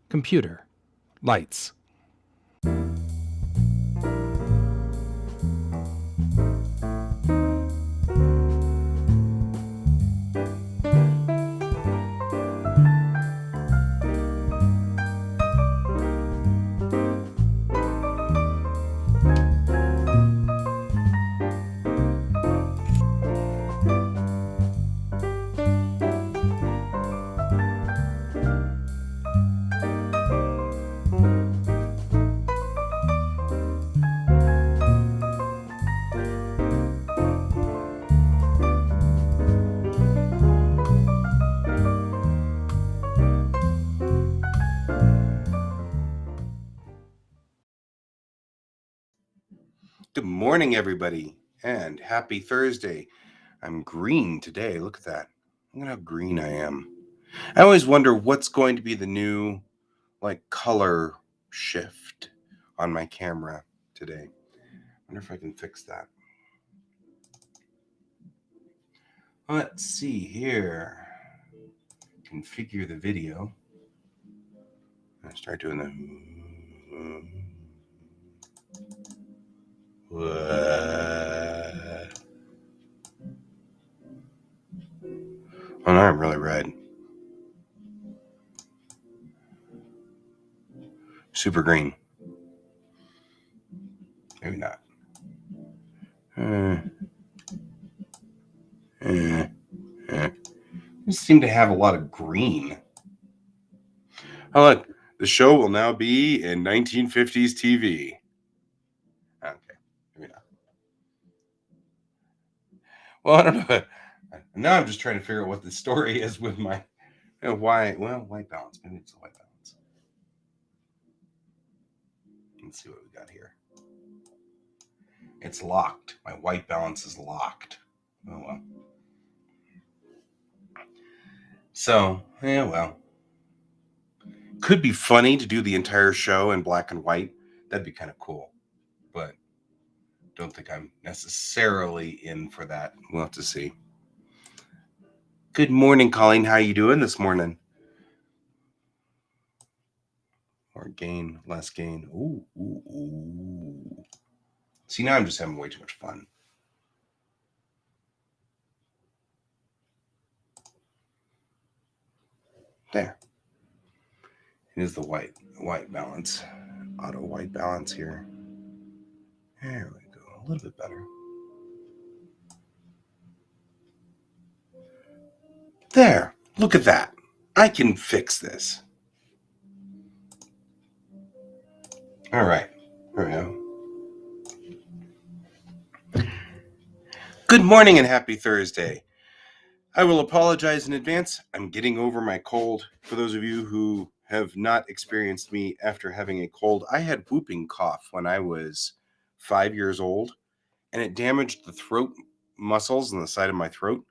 Computer. Lights. Good morning, everybody, and happy Thursday. I'm green today. Look at that. Look at how green I am. I always wonder what's going to be the new, color shift on my camera today. I wonder if I can fix that. Let's see here. Configure the video. I start doing the. Oh, no, I'm really red. Super green. Maybe not. You seem to have a lot of green. Oh, look. The show will now be in 1950s TV. Okay, maybe not. Well, I don't know. Now I'm just trying to figure out what the story is with my white balance. Maybe it's a white balance. Let's see what we got here. It's locked. My white balance is locked. Oh well. So, could be funny to do the entire show in black and white. That'd be kind of cool. But don't think I'm necessarily in for that. We'll have to see. Good morning, Colleen. How you doing this morning? More gain, less gain. Ooh. See, now I'm just having way too much fun. There. Here's the white balance. Auto white balance here. There we go. A little bit better. There. Look at that. I can fix this. All right. Here we go. Good morning and happy Thursday. I will apologize in advance. I'm getting over my cold. For those of you who have not experienced me after having a cold, I had whooping cough when I was 5 years old, and it damaged the throat muscles on the side of my throat.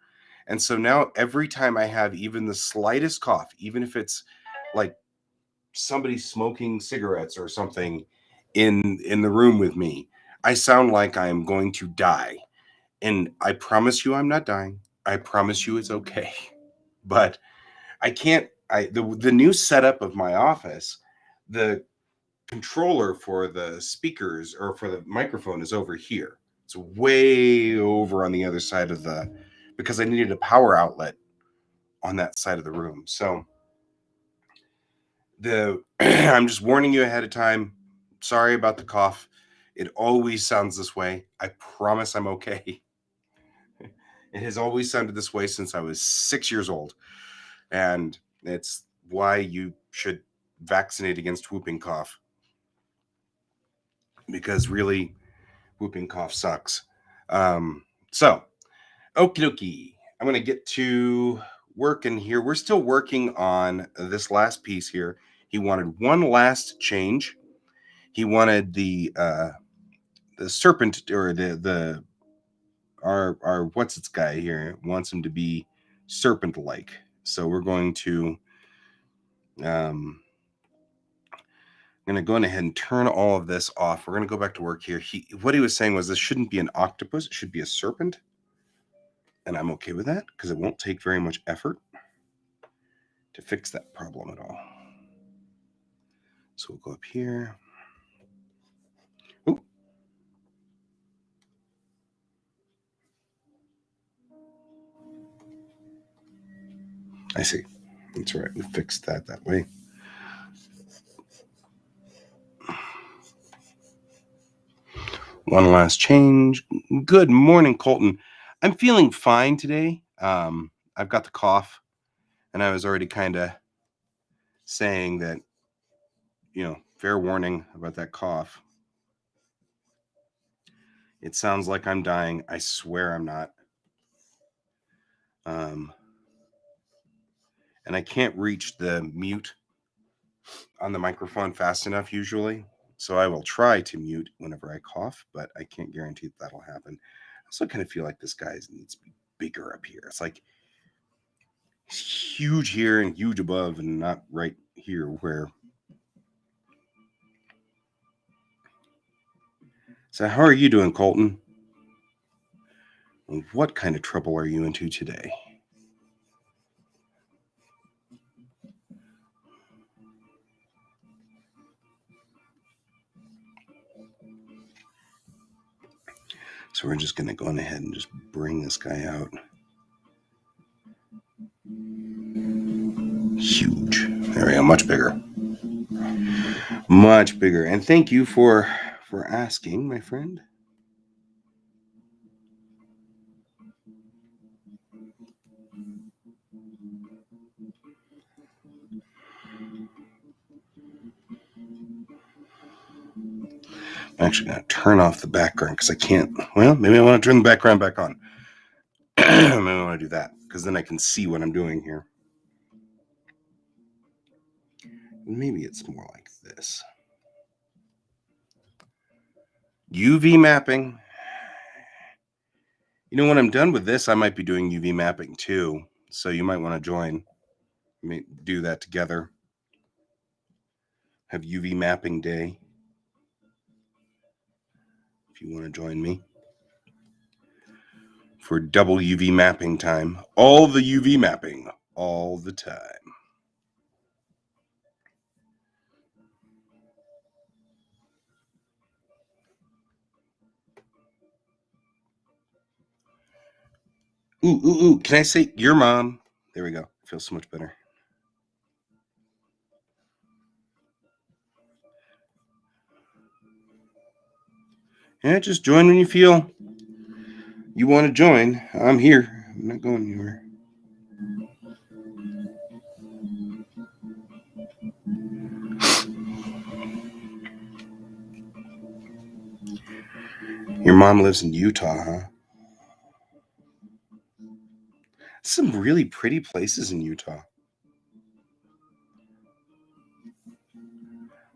And so now every time I have even the slightest cough, even if it's like somebody smoking cigarettes or something in the room with me, I sound like I'm going to die. And I promise you I'm not dying. I promise you it's okay. But I can't the new setup of my office, the controller for the speakers or for the microphone is over here. It's way over on the other side of because I needed a power outlet on that side of the room. So I'm just warning you ahead of time. Sorry about the cough. It always sounds this way. I promise I'm okay. It has always sounded this way since I was 6 years old. And it's why you should vaccinate against whooping cough. Because really, whooping cough sucks. So, okie dokie. I'm going to get to working here. We're still working on this last piece here. He wanted one last change. He wanted the serpent or our what's its guy here wants him to be serpent-like. So we're going to I'm going to go ahead and turn all of this off. We're going to go back to work here. What he was saying was this shouldn't be an octopus. It should be a serpent. And I'm okay with that because it won't take very much effort to fix that problem at all. So we'll go up here. Ooh. I see. That's right. We fixed that way. One last change. Good morning, Colton. I'm feeling fine today. I've got the cough, and I was already kind of saying that, fair warning about that cough. It sounds like I'm dying. I swear I'm not. And I can't reach the mute on the microphone fast enough usually. So I will try to mute whenever I cough, but I can't guarantee that'll happen. I also kind of feel like this guy needs to be bigger up here. It's like he's huge here and huge above and not right here where. So how are you doing, Colton? And what kind of trouble are you into today? So we're just going to go on ahead and just bring this guy out. Huge. There we go. Much bigger. Much bigger. And thank you for asking, my friend. I'm actually going to turn off the background because I can't. Well, maybe I want to turn the background back on. Maybe I want to do that because then I can see what I'm doing here. Maybe it's more like this. UV mapping. You know, when I'm done with this, I might be doing UV mapping too. So you might want to join. Do that together. Have UV mapping day. If you want to join me. For double UV mapping time. All the UV mapping. All the time. Ooh. Can I say your mom? There we go. It feels so much better. Yeah, just join when you feel you want to join. I'm here. I'm not going anywhere. Your mom lives in Utah, huh? Some really pretty places in Utah.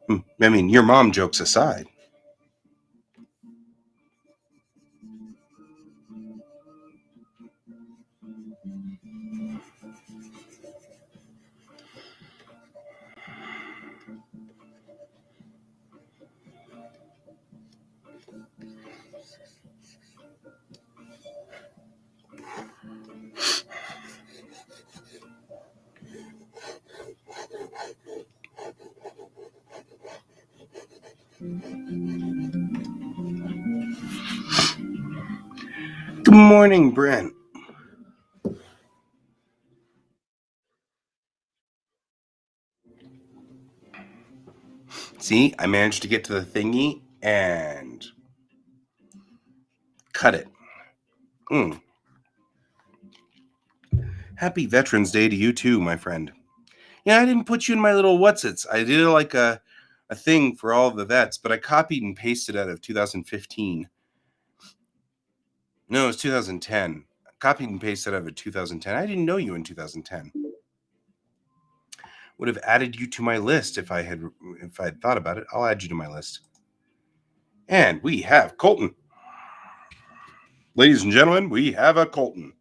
I mean, your mom, jokes aside. Good morning, Brent. See, I managed to get to the thingy and cut it. Happy Veterans Day to you too, my friend. Yeah, I didn't put you in my little whatsits. I did like a thing for all the vets, but I copied and pasted out of 2015. No, it was 2010. Copied and pasted out of 2010. I didn't know you in 2010. Would have added you to my list if I had thought about it. I'll add you to my list. And we have Colton. Ladies and gentlemen, we have a Colton.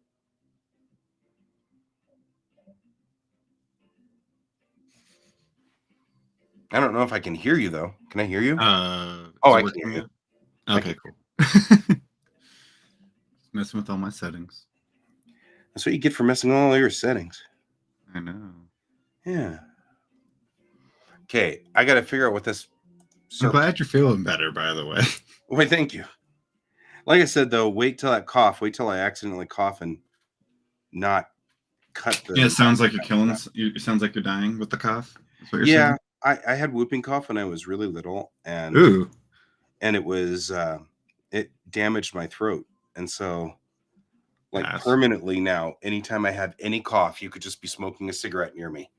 I don't know if I can hear you though. Can I hear you? I can hear you. Okay, cool. Messing with all my settings. That's what you get for messing with all your settings. I know. Yeah. Okay, I got to figure out what this. I'm glad you're feeling better, by the way. Wait, thank you. Like I said, though, wait till that cough. Wait till I accidentally cough and not cut the. Yeah, it sounds like you're killing. It sounds like you're dying with the cough. That's what you're Yeah, saying. I had whooping cough when I was really little, and Ooh. it was it damaged my throat, and so like Yes. permanently now, anytime I have any cough, you could just be smoking a cigarette near me,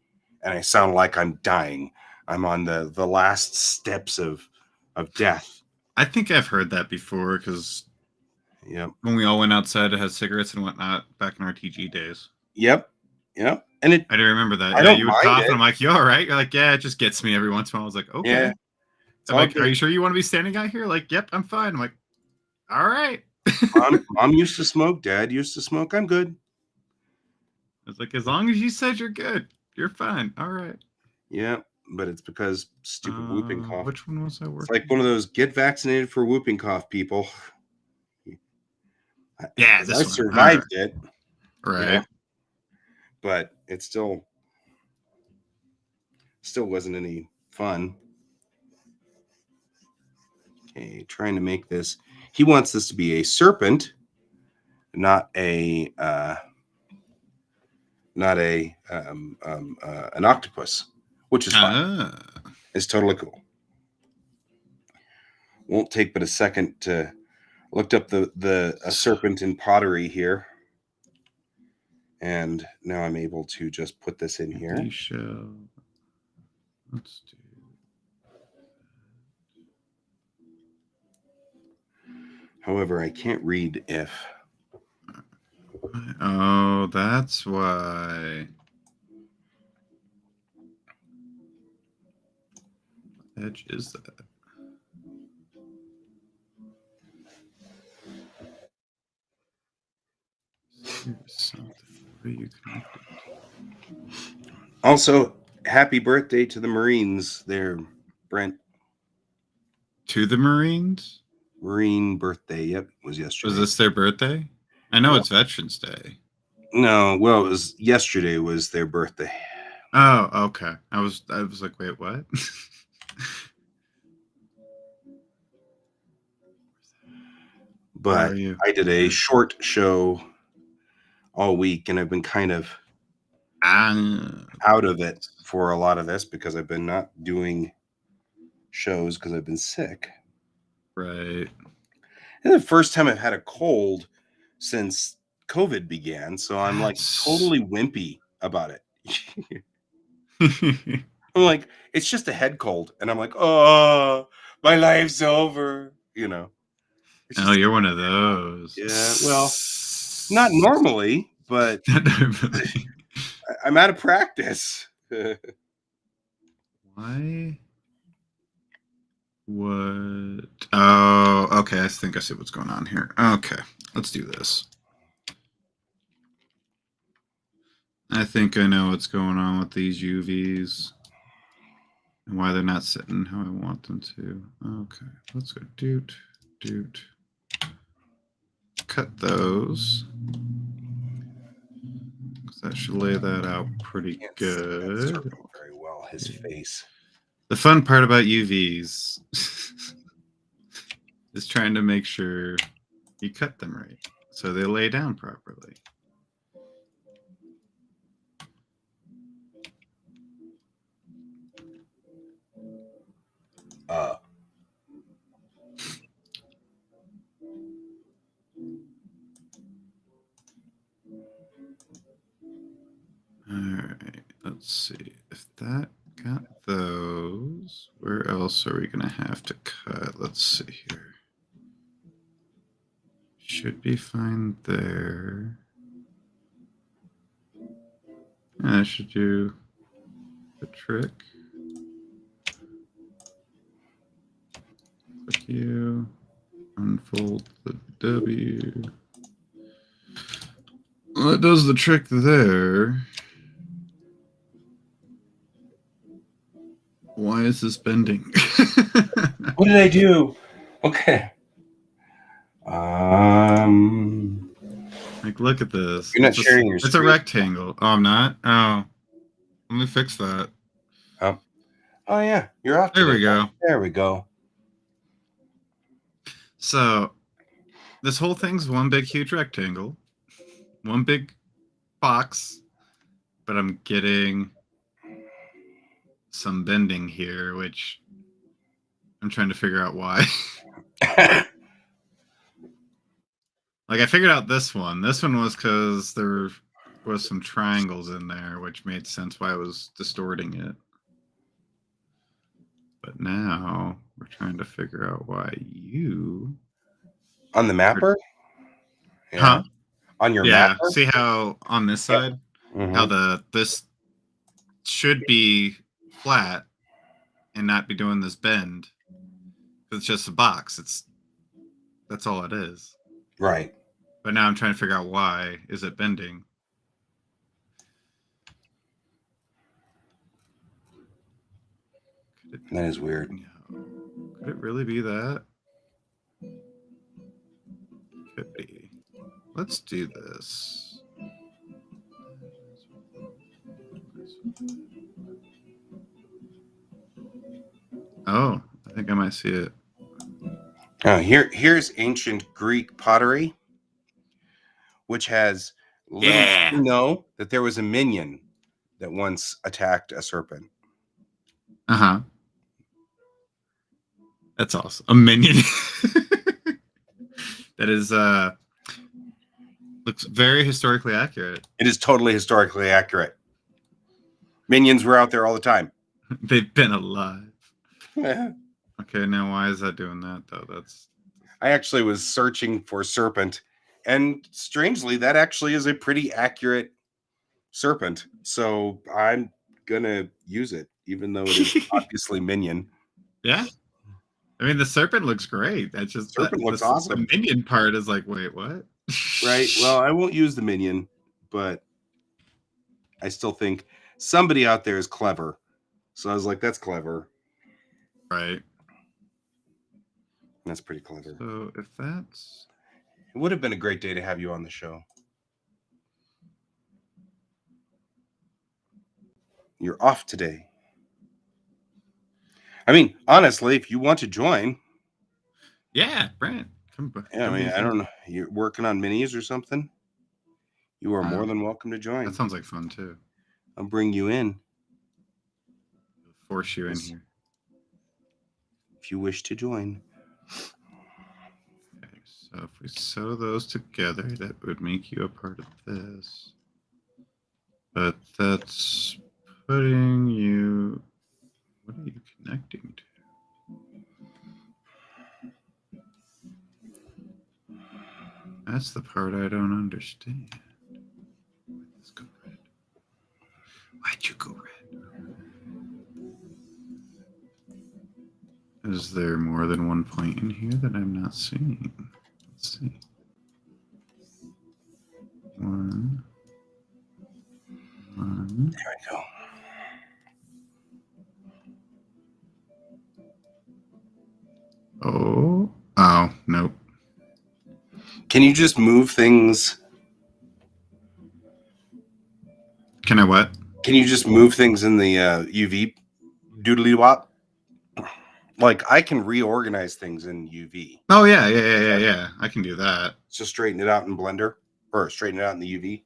and I sound like I'm dying. I'm on the last steps of death. I think I've heard that before because when we all went outside to have cigarettes and whatnot back in our TG days. Yep. And I do remember that. I don't you would mind cough, it. and I'm like, "You all right?" You're like, "Yeah, it just gets me every once in a while." I was like, "Okay." Yeah, I'm like, "Are you sure you want to be standing out here?" Like, "Yep, I'm fine." I'm like, "All right." Mom used to smoke. Dad used to smoke. I'm good. I was like, as long as you said you're good, you're fine. All right. Yeah, but it's because stupid whooping cough. Which one was I working? It's like one of those get vaccinated for whooping cough people. Yeah, I survived it. Right. But it still wasn't any fun. Okay, trying to make this. He wants this to be a serpent, not a an octopus, which is fine. It's totally cool. Won't take but a second to looked up a serpent in pottery here, and now I'm able to just put this in here. Let's do. However, I can't read if. Oh, that's why. What edge is that? Something. What are you connected to? Also, happy birthday to the Marines there, Brent. To the Marines? Marine birthday. Yep, it was yesterday. Was this their birthday? I know it's Veterans Day. No, well, it was yesterday was their birthday. Oh, okay. I was like, wait, what? But I did a short show all week, and I've been kind of out of it for a lot of this because I've been not doing shows because I've been sick. Right. And the first time I've had a cold since COVID began, so I'm like totally wimpy about it. I'm like, it's just a head cold, and I'm like, oh, my life's over, Oh, you're one of those. Yeah, well, not normally, but not normally. I'm out of practice. Why? What? Oh, okay. I think I see what's going on here. Okay, let's do this. I think I know what's going on with these UVs and why they're not sitting how I want them to. Okay, let's go doot. Cut those. That should lay that out pretty good. Very well, his face. The fun part about UVs is trying to make sure you cut them right so they lay down properly. All right, let's see if that got those. Where else are we gonna have to cut? Let's see here. Should be fine there. I should do the trick. Click you. Unfold the W. Well, it does the trick there. Why is this bending? What did I do? Okay. Like, look at this. You're not sharing your screen. It's a rectangle. Oh, I'm not? Oh. Let me fix that. Oh. Oh yeah, you're off There today. we go. There we go. So this whole thing's one big, huge rectangle, one big box, but I'm getting some bending here, which I'm trying to figure out why. Like I figured out this one. This one was because there was some triangles in there, which made sense why I was distorting it. But now we're trying to figure out why you On the mapper? Yeah. Huh? On your Yeah. mapper? See how on this side, how this should be flat and not be doing this bend. It's just a box. That's all it is. Right. But now I'm trying to figure out why is it bending. That is weird. No. Could it really be that? Could be. Let's do this. Oh, I think I might see it. Oh, here's ancient Greek pottery, which has let you know that there was a minion that once attacked a serpent. Uh-huh. That's awesome. A minion. That is looks very historically accurate. It is totally historically accurate. Minions were out there all the time. They've been alive. Okay, now why is that doing that though? I actually was searching for serpent, and strangely, that actually is a pretty accurate serpent. So I'm gonna use it, even though it is obviously minion. Yeah. I mean, the serpent looks great. That's just Serpent looks awesome. The minion part is like, wait, what? Right. Well, I won't use the minion, but I still think somebody out there is clever. So I was like, that's clever. Right. That's pretty clever. So if that's... It would have been a great day to have you on the show. You're off today. I mean, honestly, if you want to join. Yeah, Brent. Yeah, I mean, I don't know. You're working on minis or something? You are more than welcome to join. That sounds like fun, too. I'll bring you in. Force you in here. If you wish to join. Okay, so if we sew those together, that would make you a part of this. But that's putting you... What are you connecting to? That's the part I don't understand. Let's go red. Why'd you go red? Is there more than one point in here that I'm not seeing? Let's see. One. There we go. Oh, nope. Can you just move things? Can I what? Can you just move things in the UV doodly wop? Like I can reorganize things in UV. Oh yeah. I can do that. So straighten it out in Blender or straighten it out in the UV.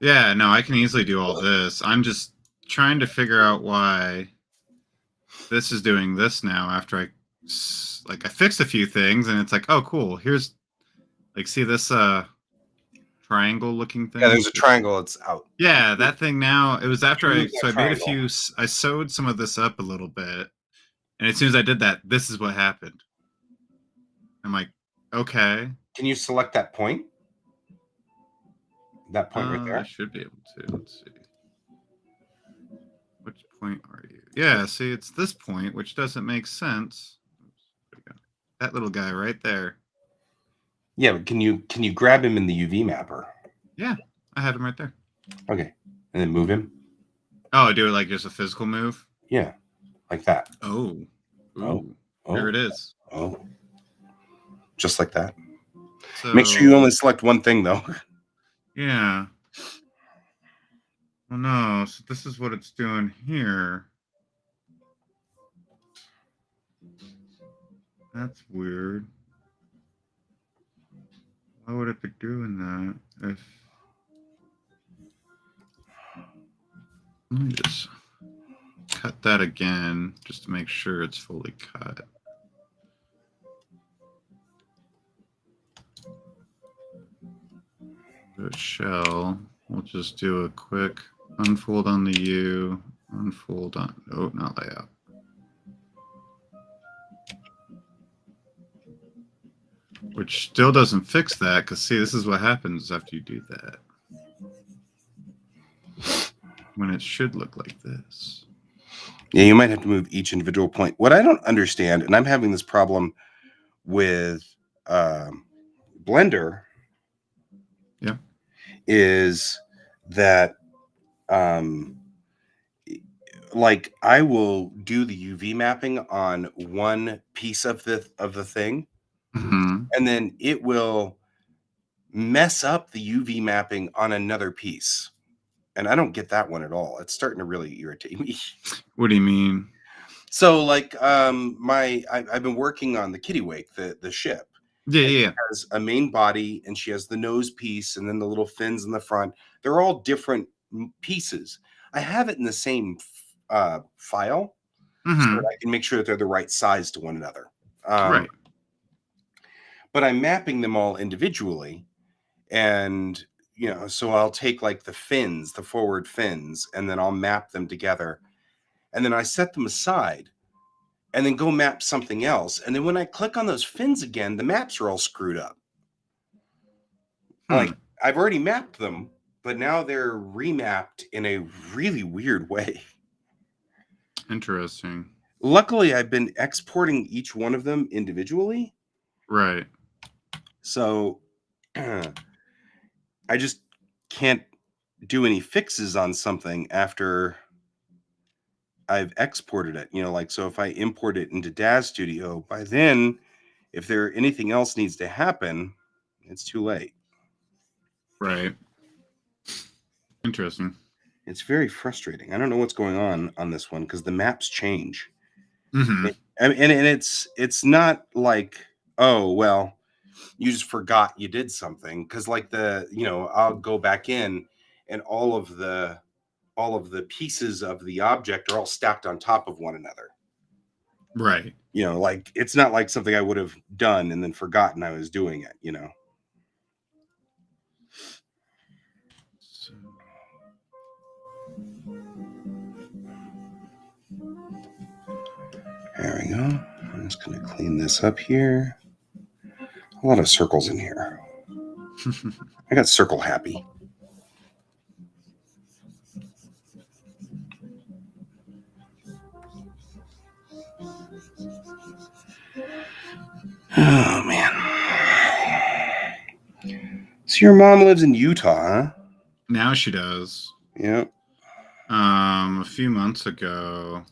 Yeah, no, I can easily do all this. I'm just trying to figure out why this is doing this now after I fixed a few things and it's like, oh cool, here's like, see this triangle looking thing? Yeah, there's a triangle, it's out. Yeah, that thing now, it was after I made a few, I sewed some of this up a little bit, and as soon as I did that, this is what happened. I'm like, okay. Can you select that point? That point right there? I should be able to. Let's see. Which point are you? Yeah, see, it's this point, which doesn't make sense. Oops, there we go. That little guy right there. Yeah, but can you grab him in the UV mapper? Yeah, I had him right there. Okay, and then move him. Oh, do it like just a physical move? Yeah, like that. Oh. Oh. There it is. Oh. Just like that. So, make sure you only select one thing, though. Yeah. Well, no, so this is what it's doing here. That's weird. Why would it be doing that? Let me just cut that again, just to make sure it's fully cut. The shell. We'll just do a quick unfold on the U, unfold on. Oh, not layout. Which still doesn't fix that, because see, this is what happens after you do that. When it should look like this. Yeah, you might have to move each individual point. What I don't understand, and I'm having this problem with Blender, Yeah. is that like I will do the UV mapping on one piece of the thing, Mm-hmm. and then it will mess up the UV mapping on another piece. And I don't get that one at all. It's starting to really irritate me. What do you mean? So like I've been working on the Kittiwake, the ship. Yeah, And she yeah. has a main body, and she has the nose piece, and then the little fins in the front. They're all different pieces. I have it in the same file, so Mm-hmm. that I can make sure that they're the right size to one another. Right. But I'm mapping them all individually, and so I'll take like the fins, the forward fins, and then I'll map them together, and then I set them aside, and then go map something else. And then when I click on those fins again, the maps are all screwed up. Like I've already mapped them, but now they're remapped in a really weird way. Interesting. Luckily, I've been exporting each one of them individually. Right. So I just can't do any fixes on something after I've exported it. Like, so if I import it into DAZ Studio, by then, if there anything else needs to happen, it's too late. Right. Interesting. It's very frustrating. I don't know what's going on this one, because the maps change. Mm-hmm. And it's not like, oh well, you just forgot you did something, because like I'll go back in, and all of the pieces of the object are all stacked on top of one another. Right. Like it's not like something I would have done and then forgotten I was doing it. So, There we go. I'm just going to clean this up here. A lot of circles in here. I got circle happy. Oh man. So your mom lives in Utah, huh? now she does. Yep. A few months ago,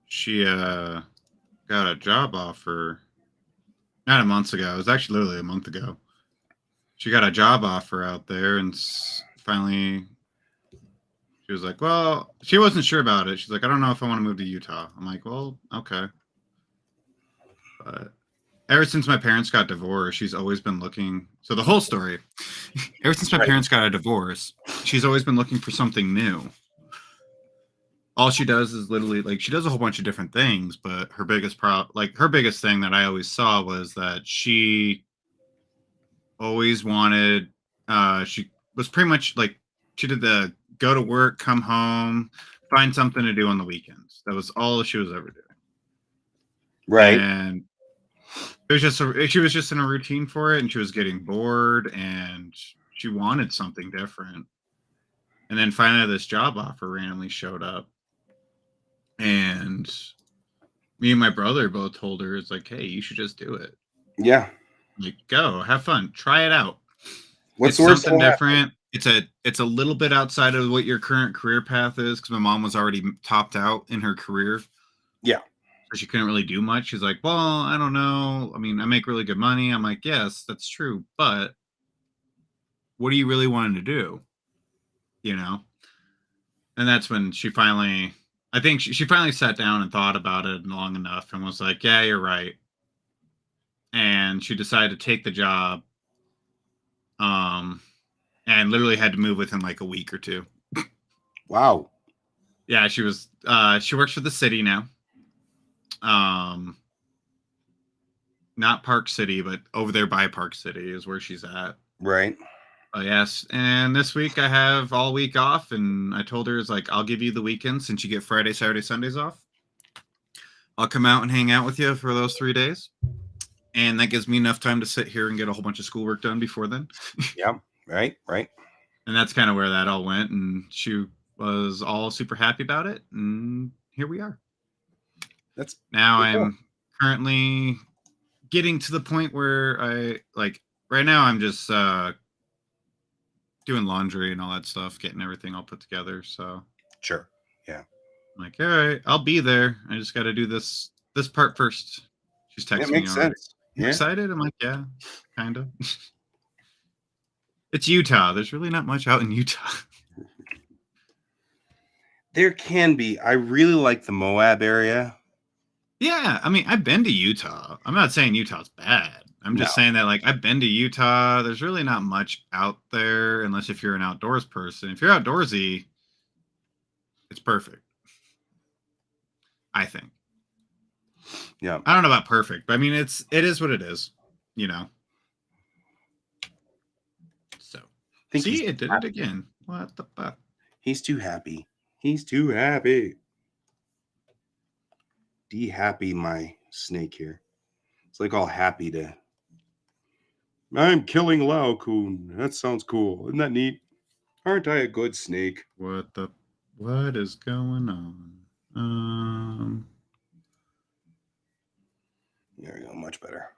she got a job offer. Not a month ago. It was actually literally a month ago. She got a job offer out there, and finally, she was like, "Well," she wasn't sure about it. She's like, "I don't know if I want to move to Utah." I'm like, "Well, okay." But ever since my parents got divorced, she's always been looking. So the whole story, ever since my Right. parents got a divorce, she's always been looking for something new. All she does is literally like she does a whole bunch of different things, but her biggest her biggest thing that I always saw was that she always wanted she was pretty much like she did the go to work, come home, find something to do on the weekends. That was all she was ever doing. Right. And it was just she was just in a routine for it, and she was getting bored, and she wanted something different. And then finally this job offer randomly showed up, and me and my brother both told her, it's like, hey, you should just do it. Yeah. Like, go have fun, try it out. What's It's the worst something that'll happen? different. It's a little bit outside of what your current career path is, because my mom was already topped out in her career. Yeah. So she couldn't really do much. She's like, well, I don't know. I mean, I make really good money. I'm like, yes, that's true. But what are you really wanting to do? And that's when she finally, I think she finally sat down and thought about it long enough and was like, yeah, you're right. and she decided to take the job. And literally had to move within like a week or two. Wow. Yeah, she was. She works for the city now. Not Park City, but over there by Park City is where she's at. Right. Yes, and this week I have all week off, and I told her it's like I'll give you the weekend since you get Friday, Saturday, Sundays off. I'll come out and hang out with you for those 3 days, and that gives me enough time to sit here and get a whole bunch of schoolwork done before then. Yeah. Right. Right. And that's kind of where that all went, and she was all super happy about it, and here we are. That's Now pretty cool. I'm currently getting to the point where I like right now I'm just doing laundry and all that stuff, getting everything all put together. So Sure. Yeah. I'm like, all right, I'll be there. I just got to do this part first. She's It texting me makes already. sense. You Yeah. excited? I'm like, yeah, kind of. It's Utah. There's really not much out in Utah. There can be. I really like the Moab area. Yeah, I mean, I've been to Utah. I'm not saying Utah's bad. I'm No. just saying that, like, I've been to Utah. There's really not much out there unless if you're an outdoors person. If you're outdoorsy, it's perfect. I think. Yeah. I don't know about perfect, but I mean, it is what it is, you know. So, Think see, it did it again. What the fuck? He's too happy. He's too happy. De-happy my snake here. It's like all happy to. I'm killing Laocoon. That sounds cool. Isn't that neat? Aren't I a good snake? What is going on? There we go. Much better.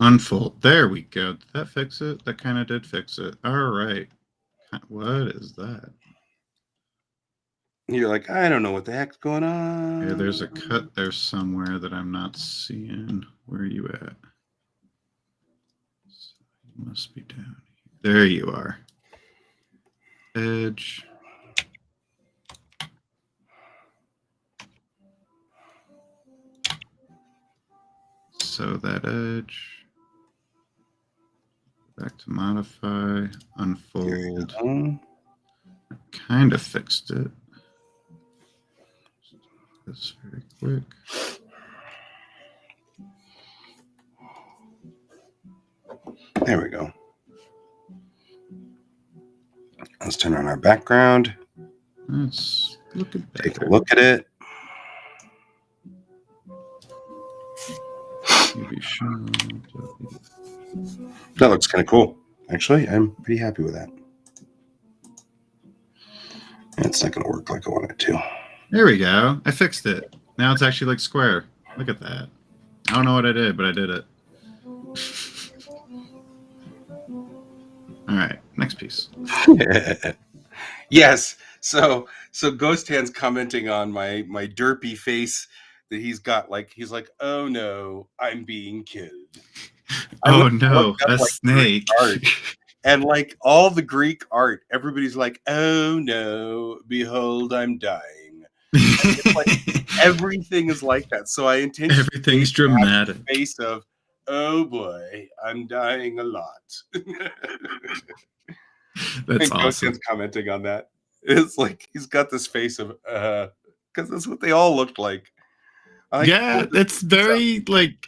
Unfold. There we go. Did that fix it? That kind of did fix it. All right. What is that? You're like, I don't know what the heck's going on. Yeah, there's a cut there somewhere that I'm not seeing. Where are you at? You must be down here. There you are. Edge. So that edge. Back to modify. Unfold. Kind of fixed it. This very quick. There we go. Let's turn on our background. Let's look at that. Take a look at it. That looks kind of cool. Actually, I'm pretty happy with that. It's not going to work like I want it to. There we go. I fixed it. Now it's actually like square. Look at that. I don't know what I did, but I did it. All right, next piece. Yes. So Ghost Hand's commenting on my derpy face that he's got. Like he's like, oh no, I'm being killed. Oh no, a snake. And like all the Greek art, everybody's like, oh no, behold, I'm dying. It's like, everything is like that. So I intentionally everything's dramatic. Face of, oh boy, I'm dying a lot. That's awesome. Commenting on that. It's like he's got this face of because that's what they all looked like. Yeah, it's very like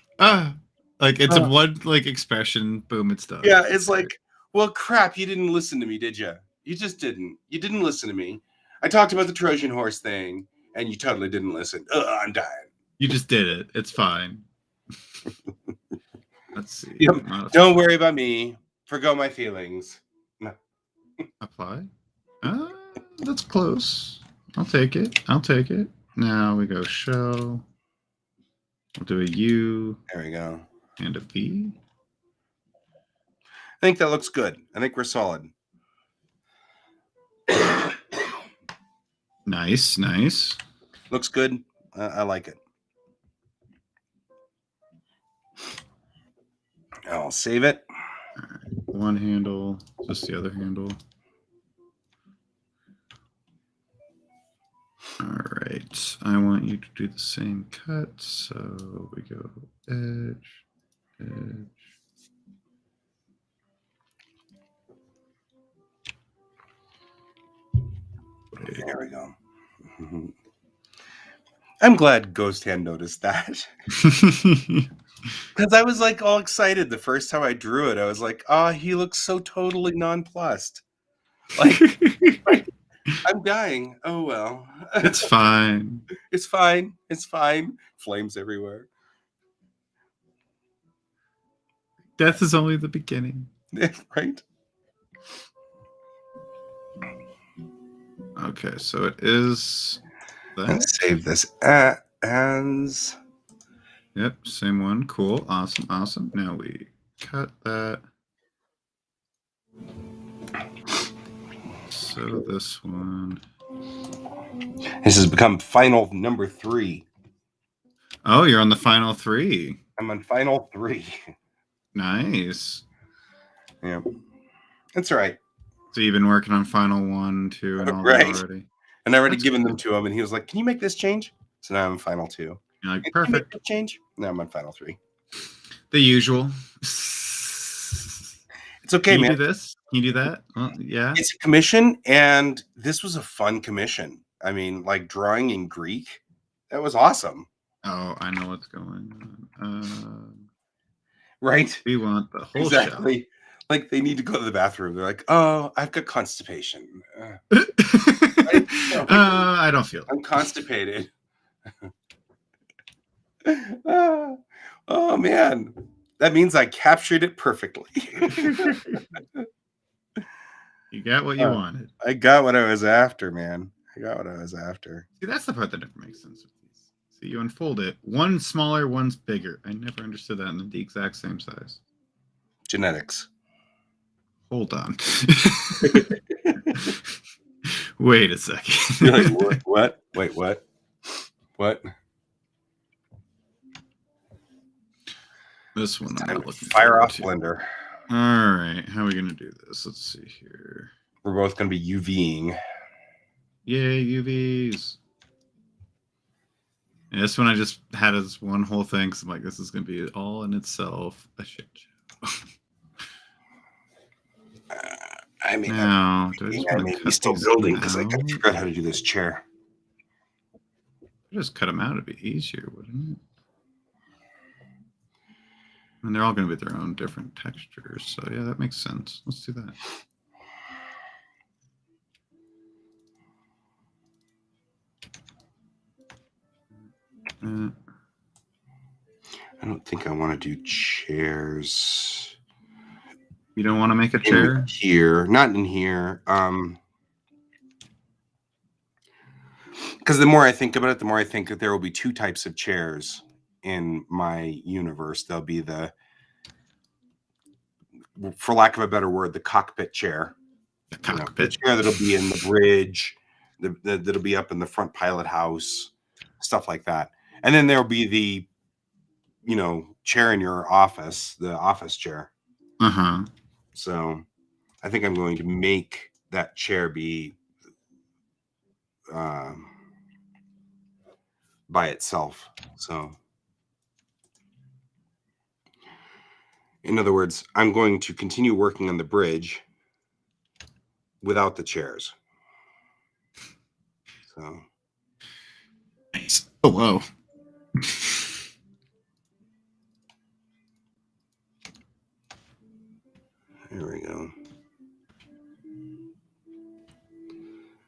it's a one like expression, boom, it's done. Yeah, it's like, well, crap, you didn't listen to me, did you? You just didn't. You didn't listen to me. I talked about the Trojan horse thing, and you totally didn't listen. I'm dying. You just did it. It's fine. Let's see. Yep. Don't worry about me. Forgo my feelings. No. Apply. That's close. I'll take it. Now we go show. We'll do a U. There we go. And a V. I think that looks good. I think we're solid. Nice. Looks good. I like it. I'll save it. All right. One handle, just the other handle. All right. I want you to do the same cut. So we go edge, edge. There we go. I'm glad Ghost Hand noticed that. Because I was like all excited the first time I drew it. I was like, he looks so totally nonplussed. Like, I'm dying. Oh, well. It's fine. It's fine. It's fine. Flames everywhere. Death is only the beginning. Right? Okay, so it is that. Let's save this as... Yep, same one. Cool. Awesome. Awesome. Now we cut that. So this one. This has become final number 3. Oh, you're on the final 3. I'm on final 3. Nice. Yeah. That's all right. So you've been working on final 1, 2, and all Right. that already. And I already That's given cool. them to him, and he was like, "Can you make this change?" So now I'm final 2. You're like, Can you make perfect. this change? Now I'm on final 3. The usual. It's okay, Can you man. do this? Can you do that? Well, yeah. It's a commission, and this was a fun commission. I mean, like drawing in Greek, that was awesome. Oh, I know what's going on. Right? We want the whole Exactly. Like they need to go to the bathroom. They're like, "Oh, I've got constipation. shell. I don't feel it. I'm constipated." Oh man, that means I captured it perfectly. You got what you wanted. I got what I was after, man. I got what I was after. See, that's the part that never makes sense with these. So you unfold it. One's smaller, one's bigger. I never understood that in the exact same size. Genetics. Hold on. Wait a second. You're like, what? Wait, what? What? This one I'm Time not to looking fire forward off to. Blender. All right, how are we gonna do this? Let's see here. We're both going to be UVing. Yay, UVs. Yeah, this one I just had as one whole thing because I'm like, this is gonna be all in itself a shit show. I mean, Now, do I I just want may to be cut still these building because I out? got to figure out how to do this chair. Just cut them out. It'd be easier, wouldn't it? And they're all going to be their own different textures. So yeah, that makes sense. Let's do that. I don't think I want to do chairs. You don't want to make a chair? Here, not in here. Because the more I think about it, the more I think that there will be 2 types of chairs in my universe. There'll be the, for lack of a better word, the cockpit chair. The cockpit. The chair that'll be in the bridge, that'll be up in the front pilot house, stuff like that. And then there'll be the, chair in your office, the office chair. Uh-huh. So I think I'm going to make that chair be by itself. So in other words, I'm going to continue working on the bridge without the chairs. So Nice. Oh, whoa. there we go.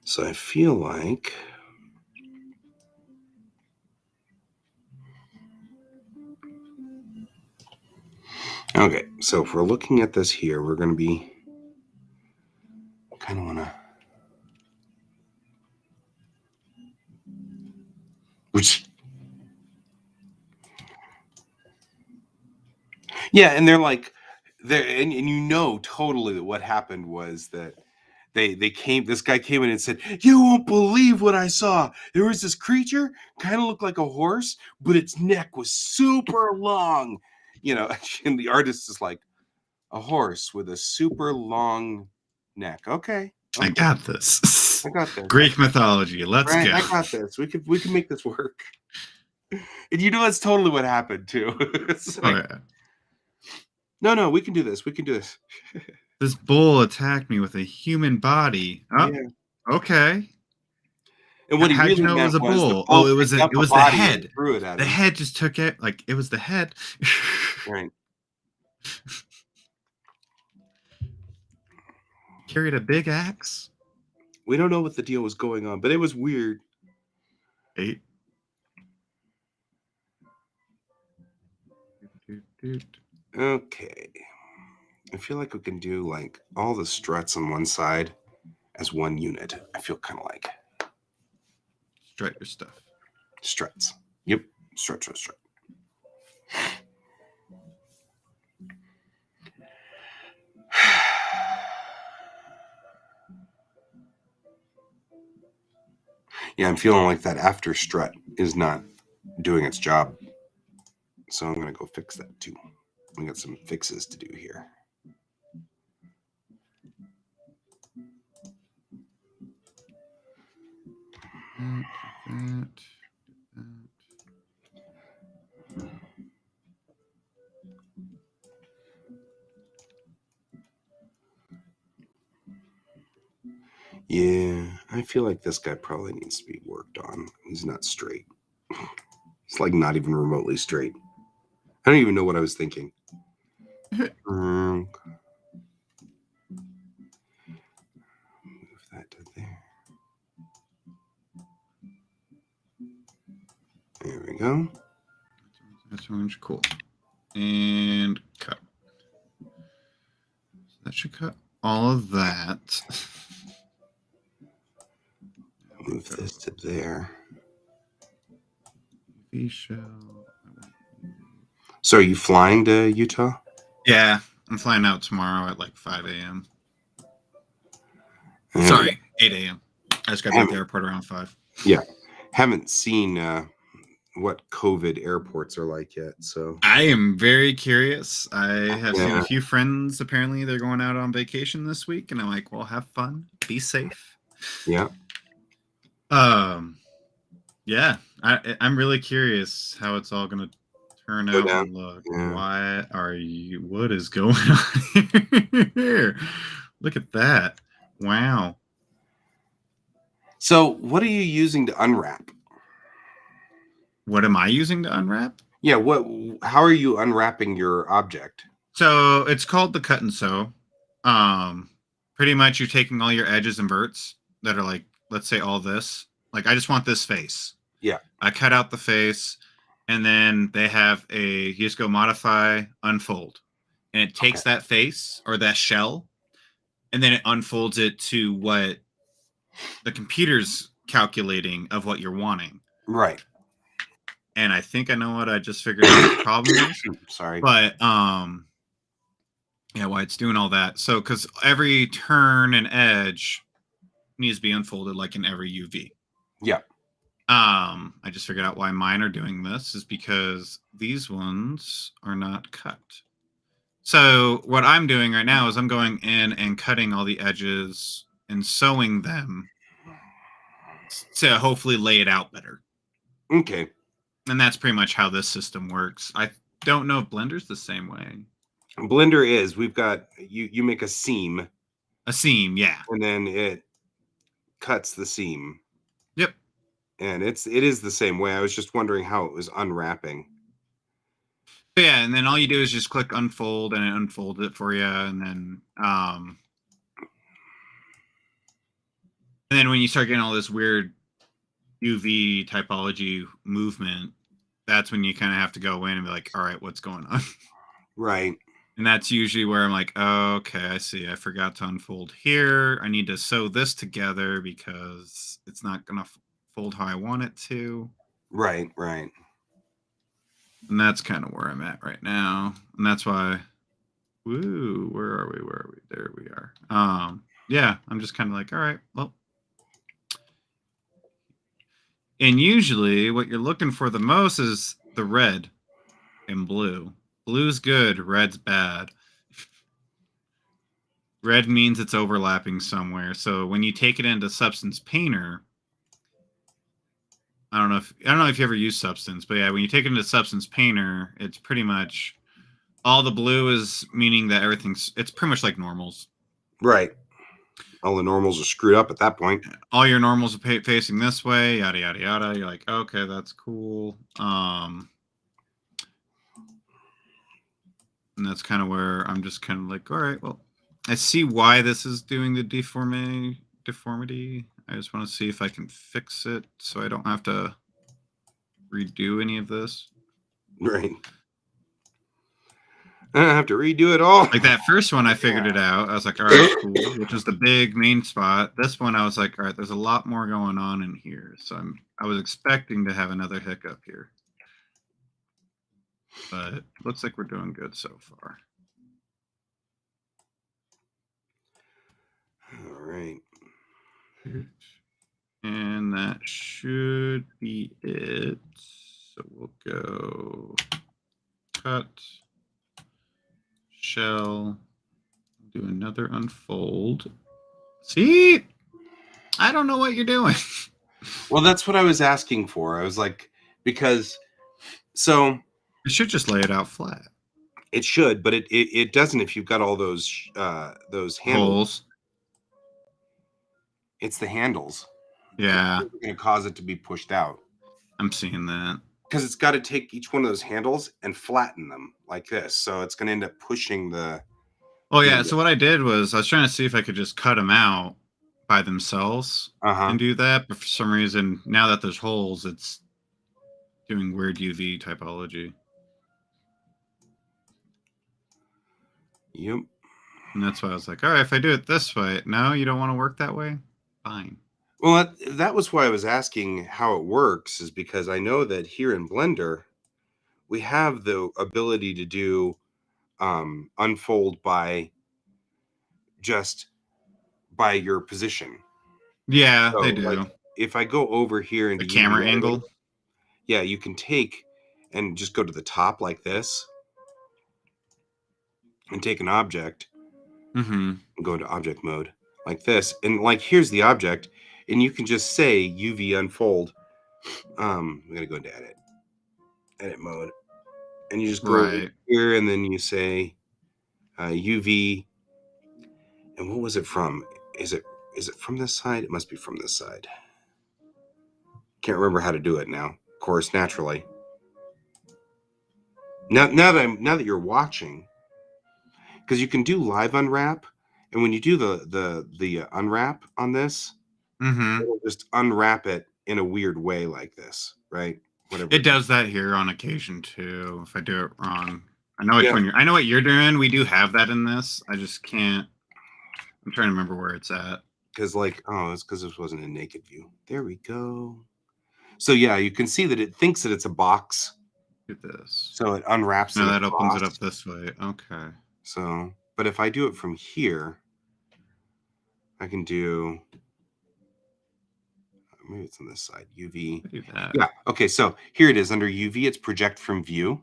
So I feel like okay, so if we're looking at this here, we're going to be kind of want to, which, yeah, and they're like, and totally that what happened was that this guy came in and said, "You won't believe what I saw. There was this creature, kind of looked like a horse, but its neck was super long." And the artist is like, "A horse with a super long neck." Okay. I got this. I got this. Greek mythology. Let's Right, go. I got this. We can make this work. And that's totally what happened too. It's Oh, like, yeah. No, we can do this. We can do this. This bull attacked me with a human body. Oh, Yeah. okay. And what he How'd you really know it meant was a was the bull? Oh, bull picked up it a was the body and head. threw it at The him. head just took it. Like, it was the head. Right. Carried a big axe. We don't know what the deal was going on, but it was weird. 8. Okay. I feel like we can do like all the struts on one side as one unit. I feel kind of like Strut your stuff. struts. Yep. Strut. Yeah, I'm feeling like that after strut is not doing its job. So I'm going to go fix that too. We got some fixes to do here. That. Yeah, I feel like this guy probably needs to be worked on. He's not straight. It's like not even remotely straight. I don't even know what I was thinking. Move that to there. There we go. That's orange. Cool. And cut. So that should cut all of that. Move this to there. UV shell. So are you flying to Utah? Yeah, I'm flying out tomorrow at like 5 a.m. Sorry, 8 a.m. I just got back to the airport around 5. Yeah. Haven't seen what COVID airports are like yet. So I am very curious. I have seen a few friends. Apparently, they're going out on vacation this week, and I'm like, well, have fun. Be safe. Yeah. Yeah. I'm really curious how it's all going to turn out and look. Yeah. What is going on here? Look at that. Wow. So what are you using to unwrap? What am I using to unwrap? Yeah, how are you unwrapping your object? So it's called the cut and sew. Pretty much you're taking all your edges and verts that are like, let's say all this. Like, I just want this face. Yeah. I cut out the face, and then they have you just go modify, unfold. And it takes that face or that shell, and then it unfolds it to what the computer's calculating of what you're wanting. Right. And I think I know what I just figured out the problem is. Sorry. But yeah, why it's doing all that. So because every turn and edge needs to be unfolded like in every UV. Yeah. I just figured out why mine are doing this is because these ones are not cut. So what I'm doing right now is I'm going in and cutting all the edges and sewing them to hopefully lay it out better. Okay. And that's pretty much how this system works. I don't know if Blender's the same way. Blender is. We've got you make a seam. A seam, yeah. And then it cuts the seam. Yep. And it is the same way. I was just wondering how it was unwrapping. Yeah, and then all you do is just click unfold and it unfolds it for you, and then when you start getting all this weird UV typology movement, that's when you kind of have to go in and be like, all right, what's going on? Right. And that's usually where I'm like, oh, okay, I see. I forgot to unfold here. I need to sew this together because it's not going to fold how I want it to. Right. And that's kind of where I'm at right now. And that's why, where are we? There we are. Yeah, I'm just kind of like, all right, well. And usually what you're looking for the most is the red and blue. Blue's good, red's bad. Red means it's overlapping somewhere. So when you take it into Substance Painter, I don't know if you ever use Substance, but yeah, when you take it into Substance Painter, it's pretty much all the blue is meaning that it's pretty much like normals. Right. All the normals are screwed up at that point. All your normals are facing this way, yada yada yada. You're like, okay, that's cool. And that's kind of where I'm just kind of like, all right, well, I see why this is doing the deformity. I just want to see if I can fix it so I don't have to redo any of this. Right. I don't have to redo it all. Like that first one, I figured it out. I was like, all right, cool, which is the big main spot. This one, I was like, all right, there's a lot more going on in here. So I was expecting to have another hiccup here. But it looks like we're doing good so far. All right. And that should be it. So we'll go cut, shell, do another unfold. See? I don't know what you're doing. Well, that's what I was asking for. I was like, because so it should just lay it out flat. It should, but it doesn't if you've got all those handles. Holes. It's the handles. Yeah. It's going to cause it to be pushed out. I'm seeing that. Because it's got to take each one of those handles and flatten them like this. So it's going to end up pushing the... Oh, yeah. So what I did was I was trying to see if I could just cut them out by themselves and do that. But for some reason, now that there's holes, it's doing weird UV typology. Yep. And that's why I was like, all right, if I do it this way, no, you don't want to work that way? Fine. Well, that was why I was asking how it works, is because I know that here in Blender, we have the ability to do unfold by your position. Yeah, so, they do. Like, if I go over here into the camera angle, yeah, you can take and just go to the top like this and take an object and go into object mode like this. And like, here's the object, and you can just say UV unfold. I'm gonna go into edit mode, and you just go over here, and then you say UV. And what was it from? Is it from this side? It must be from this side. Can't remember how to do it now. Of course, naturally. Now that you're watching, because you can do live unwrap, and when you do the unwrap on this, it'll just unwrap it in a weird way like this, right? Whatever. It does that here on occasion too. If I do it wrong, I know which one I know what you're doing. We do have that in this. I just can't. I'm trying to remember where it's at. Because it's because this wasn't a naked view. There we go. So yeah, you can see that it thinks that it's a box. Look at this. So it unwraps. Now that opens it up this way. Okay. So, but if I do it from here, I can do. Maybe it's on this side. UV. Do that. Yeah. Okay. So here it is under UV. It's project from view,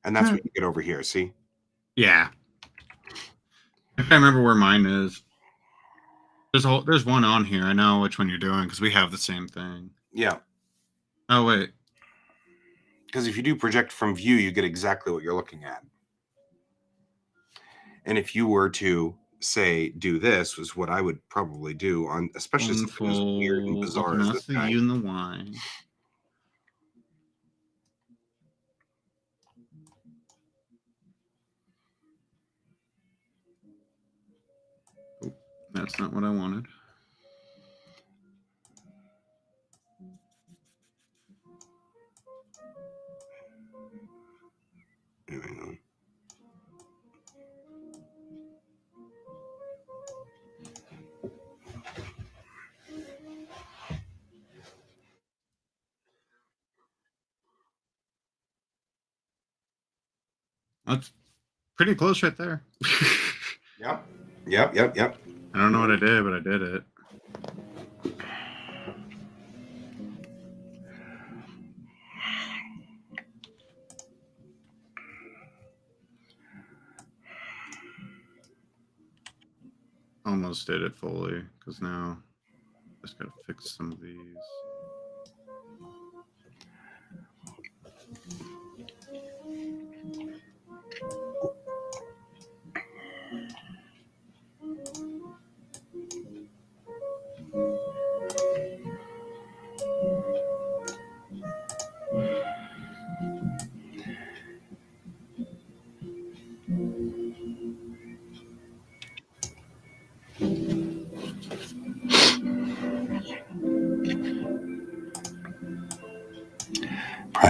and that's what you get over here. See? Yeah. I can't remember where mine is. There's one on here. I know which one you're doing because we have the same thing. Yeah. Oh wait. Because if you do project from view, you get exactly what you're looking at. And if you were to say do this, was what I would probably do on, especially something as weird and bizarre as this the guy. U and the Y. Oh, that's not what I wanted. Hang on. That's pretty close right there. Yep. I don't know what I did, but I did it. Almost did it fully, because now I just gotta fix some of these.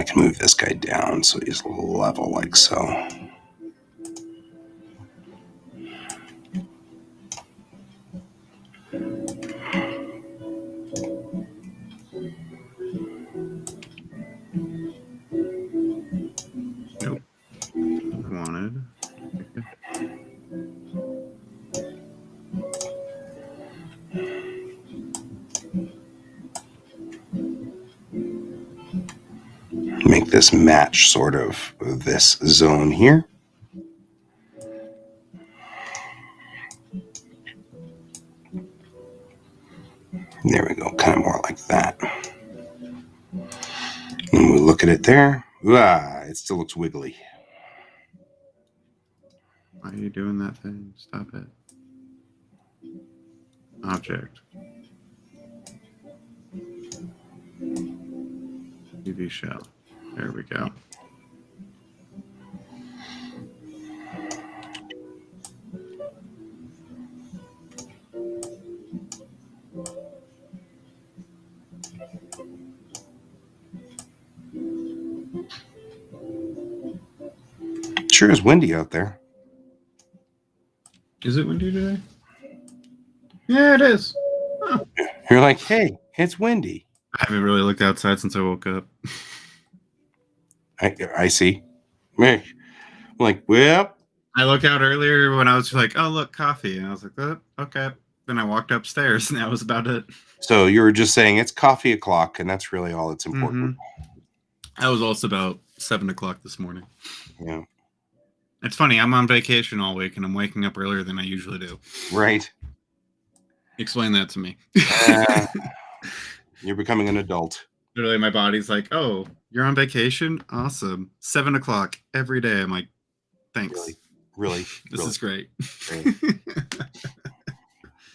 can move this guy down so he's level like so. Nope. I wanted. Okay. Make this match sort of this zone here. There we go, kind of more like that. And we look at it there. It still looks wiggly. Why are you doing that thing? Stop it. Object. UV shell. There we go. Sure is windy out there. Is it windy today? Yeah, it is. Oh. You're like, hey, it's windy. I haven't really looked outside since I woke up. I see. I'm like, well. I looked out earlier when I was like, oh, look, coffee. And I was like, oh, okay. Then I walked upstairs and that was about it. So you were just saying it's coffee o'clock, and that's really all that's important. I was also about 7 o'clock this morning. Yeah. It's funny. I'm on vacation all week and I'm waking up earlier than I usually do. Right. Explain that to me. You're becoming an adult. Literally, my body's like, oh, you're on vacation? Awesome. 7 o'clock every day. I'm like, thanks. Really? This is great.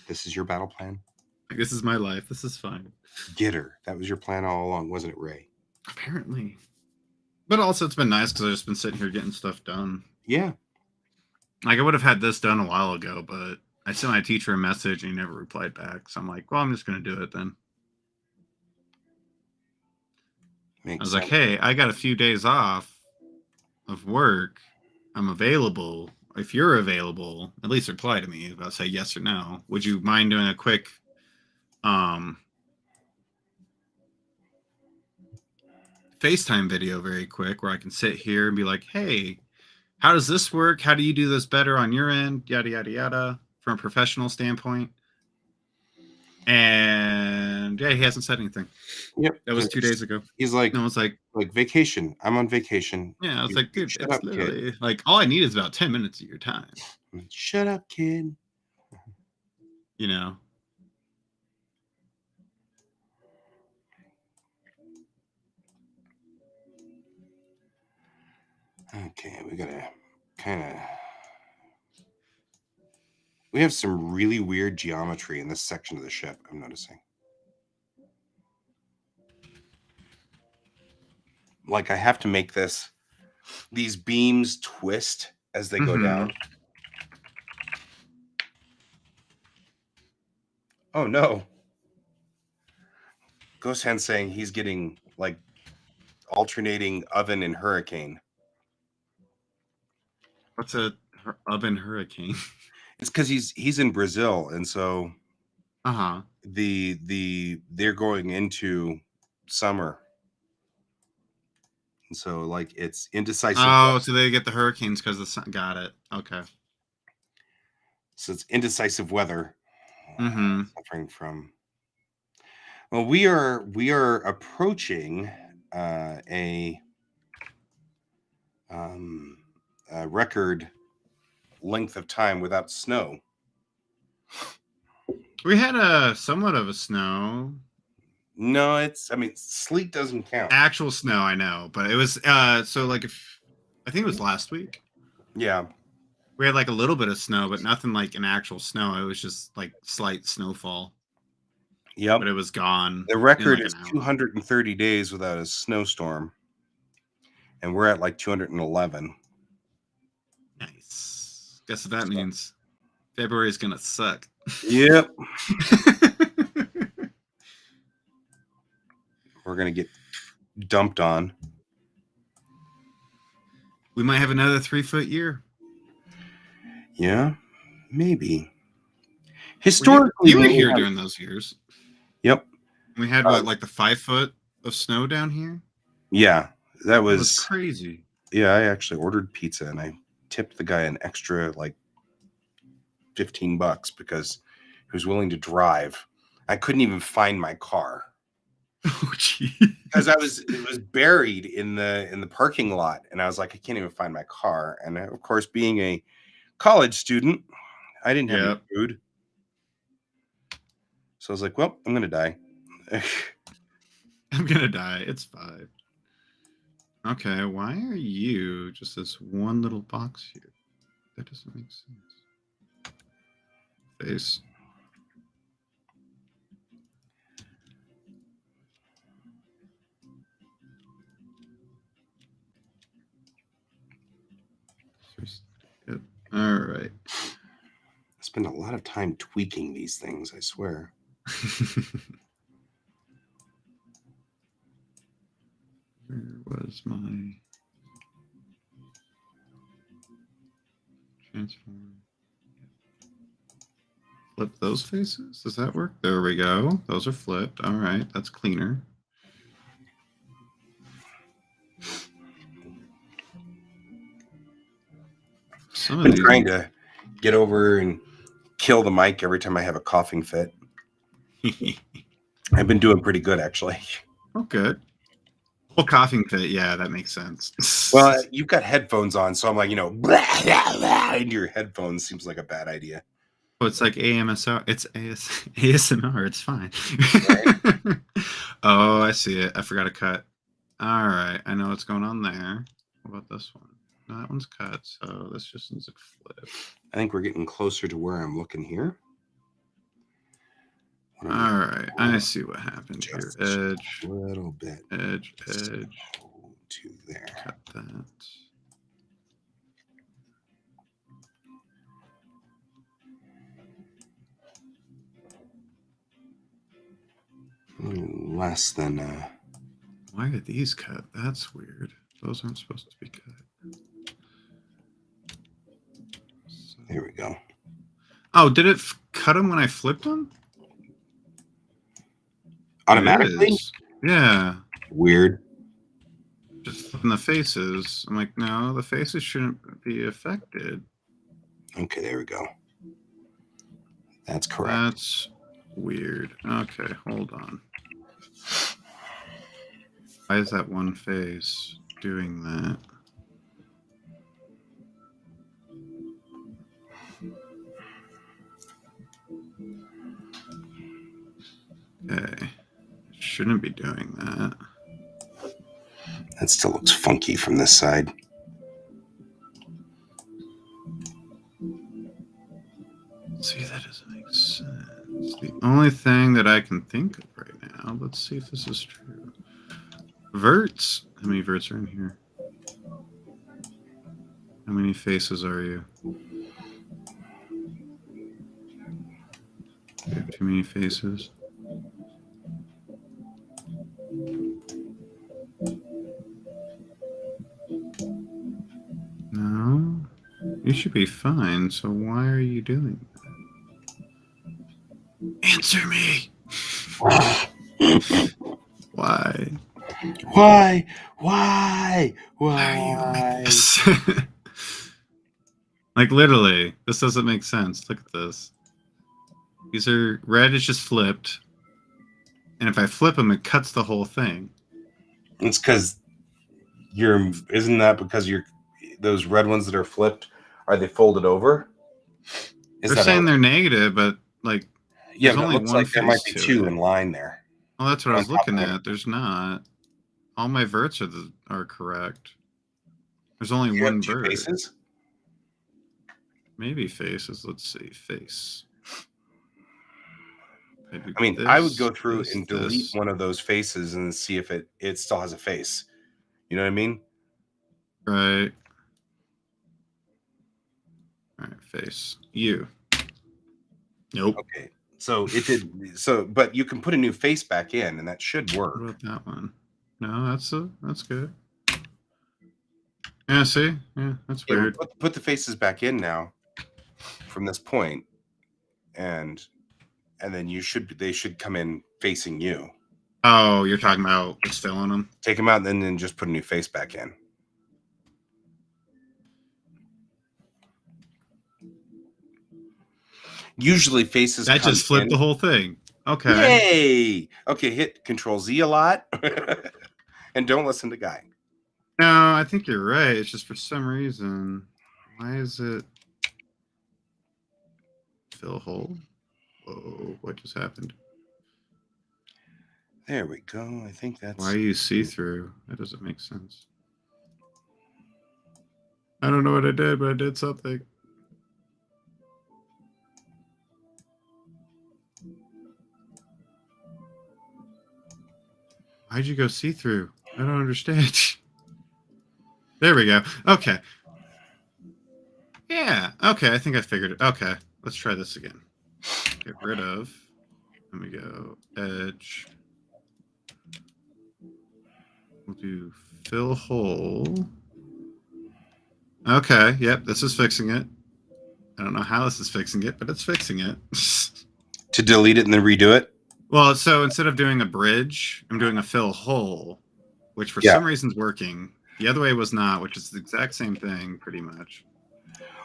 This is your battle plan? This is my life. This is fine. Get her. That was your plan all along, wasn't it, Ray? Apparently. But also, it's been nice because I've just been sitting here getting stuff done. Yeah. Like, I would have had this done a while ago, but I sent my teacher a message and he never replied back. So I'm like, well, I'm just going to do it then. I was like, hey, I got a few days off of work. I'm available. If you're available, at least reply to me about say yes or no. Would you mind doing a quick FaceTime video very quick where I can sit here and be like, hey, how does this work? How do you do this better on your end? Yada, yada, yada, from a professional standpoint. And yeah, he hasn't said anything. Yep. That was 2 days ago. He's like, no, it's like vacation. I'm on vacation. Yeah, I was like, dude, shut it's up, literally kid. like all I need is about 10 minutes of your time. Shut up, kid. You know. Okay, we gotta we have some really weird geometry in this section of the ship, I'm noticing. Like I have to make these beams twist as they go down. Oh no. Ghost Hand saying he's getting like alternating oven and hurricane. What's a oven hurricane? It's because he's in Brazil, and so they're going into summer, and so like it's indecisive. Oh, so they get the hurricanes because the sun. Got it. Okay. So it's indecisive weather. Suffering from. Well, we are approaching a record length of time without snow. We had a somewhat of a snow. No, sleet doesn't count. Actual snow, I know, but it was so like I think it was last week. Yeah. We had like a little bit of snow, but nothing like an actual snow. It was just like slight snowfall. Yep. But it was gone. The record is 230 days without a snowstorm. And we're at like 211. Nice. Guess what that means? February is gonna suck. Yep. We're gonna get dumped on. We might have another 3-foot year. Yeah, maybe. Historically, you were when we here have- during those years. Yep. We had what, like the 5 foot of snow down here? Yeah, that That was was crazy. Yeah, I actually ordered pizza and I tipped the guy an extra like $15 because he was willing to drive. I couldn't even find my car Oh, gee. because it was buried in the parking lot, and I was like, I can't even find my car. And of course, being a college student, I didn't have any Yep. food, so I was like, well, I'm gonna die. I'm gonna die. It's fine. Okay, why are you just this one little box here? That doesn't make sense. Face. Yep. All right. I spend a lot of time tweaking these things, I swear. Where was my transform? Flip those faces? Does that work? There we go. Those are flipped. All right, that's cleaner. Some of I'm these. trying to get over and kill the mic every time I have a coughing fit. I've been doing pretty good, actually. Oh, good. Well, coughing fit. Yeah, that makes sense. Well, you've got headphones on, so I'm like, blah, blah, blah, into your headphones seems like a bad idea. Well, it's like AMSR. It's ASMR. It's fine. Right. Oh, I see it. I forgot to cut. All right. I know what's going on there. What about this one? No, that one's cut. So this just needs a flip. I think we're getting closer to where I'm looking here. All right. I see what happened here. Just Edge. a little bit. Edge. To there. Cut that. Less than. Why are these cut? That's weird. Those aren't supposed to be cut. So... There we go. Oh, did it cut them when I flipped them? Automatically? Yeah. Weird. Just flipping the faces. I'm like, no, the faces shouldn't be affected. Okay, there we go. That's correct. That's weird. Okay, hold on. Why is that one face doing that? Okay. Shouldn't be doing that. That still looks funky from this side. See, that doesn't make sense. The only thing that I can think of right now, let's see if this is true. Verts. How many verts are in here? How many faces are you? You have too many faces. No, you should be fine. So why are you doing that? Answer me. Why? Why? Why are you like this? Like literally, this doesn't make sense. Look at this. These are red is just flipped, and if I flip them, it cuts the whole thing. It's because isn't that because those red ones that are flipped, are they folded over? They're saying they're negative, but like, yeah, there's but it only looks one like there might be face to two it. in line there. Well, that's what I was On top looking of it. at. There's not. All my verts are correct. There's only You have one two vert. faces? Maybe faces. Let's see. Face. Maybe I mean, this, I would go through this, and delete this. one of those faces and see if it still has a face. You know what I mean? Right. All right, face. You. Nope. Okay. So it did. But you can put a new face back in, and that should work. What about that one? No, that's good. Yeah, see? Yeah, that's Yeah, weird. put the faces back in now from this point, and then they should come in facing you. Oh, you're talking about just filling them? Take them out and then just put a new face back in. Usually faces That come just flipped in. the whole thing. Okay. Yay! Okay, hit Control Z a lot, and don't listen to Guy. No, I think you're right. It's just for some reason. Why is it fill hole? Whoa, what just happened? There we go. I think that's. Why are you see through? That doesn't make sense. I don't know what I did, but I did something. Why'd you go see through? I don't understand. There we go. Okay. Yeah. Okay. I think I figured it. Okay. Let's try this again. Get rid of. Let me go edge. We'll do fill hole. Okay. Yep. This is fixing it. I don't know how this is fixing it, but it's fixing it. To delete it and then redo it? Well, so instead of doing a bridge, I'm doing a fill hole, which for some reason is working. The other way was not, which is the exact same thing, pretty much.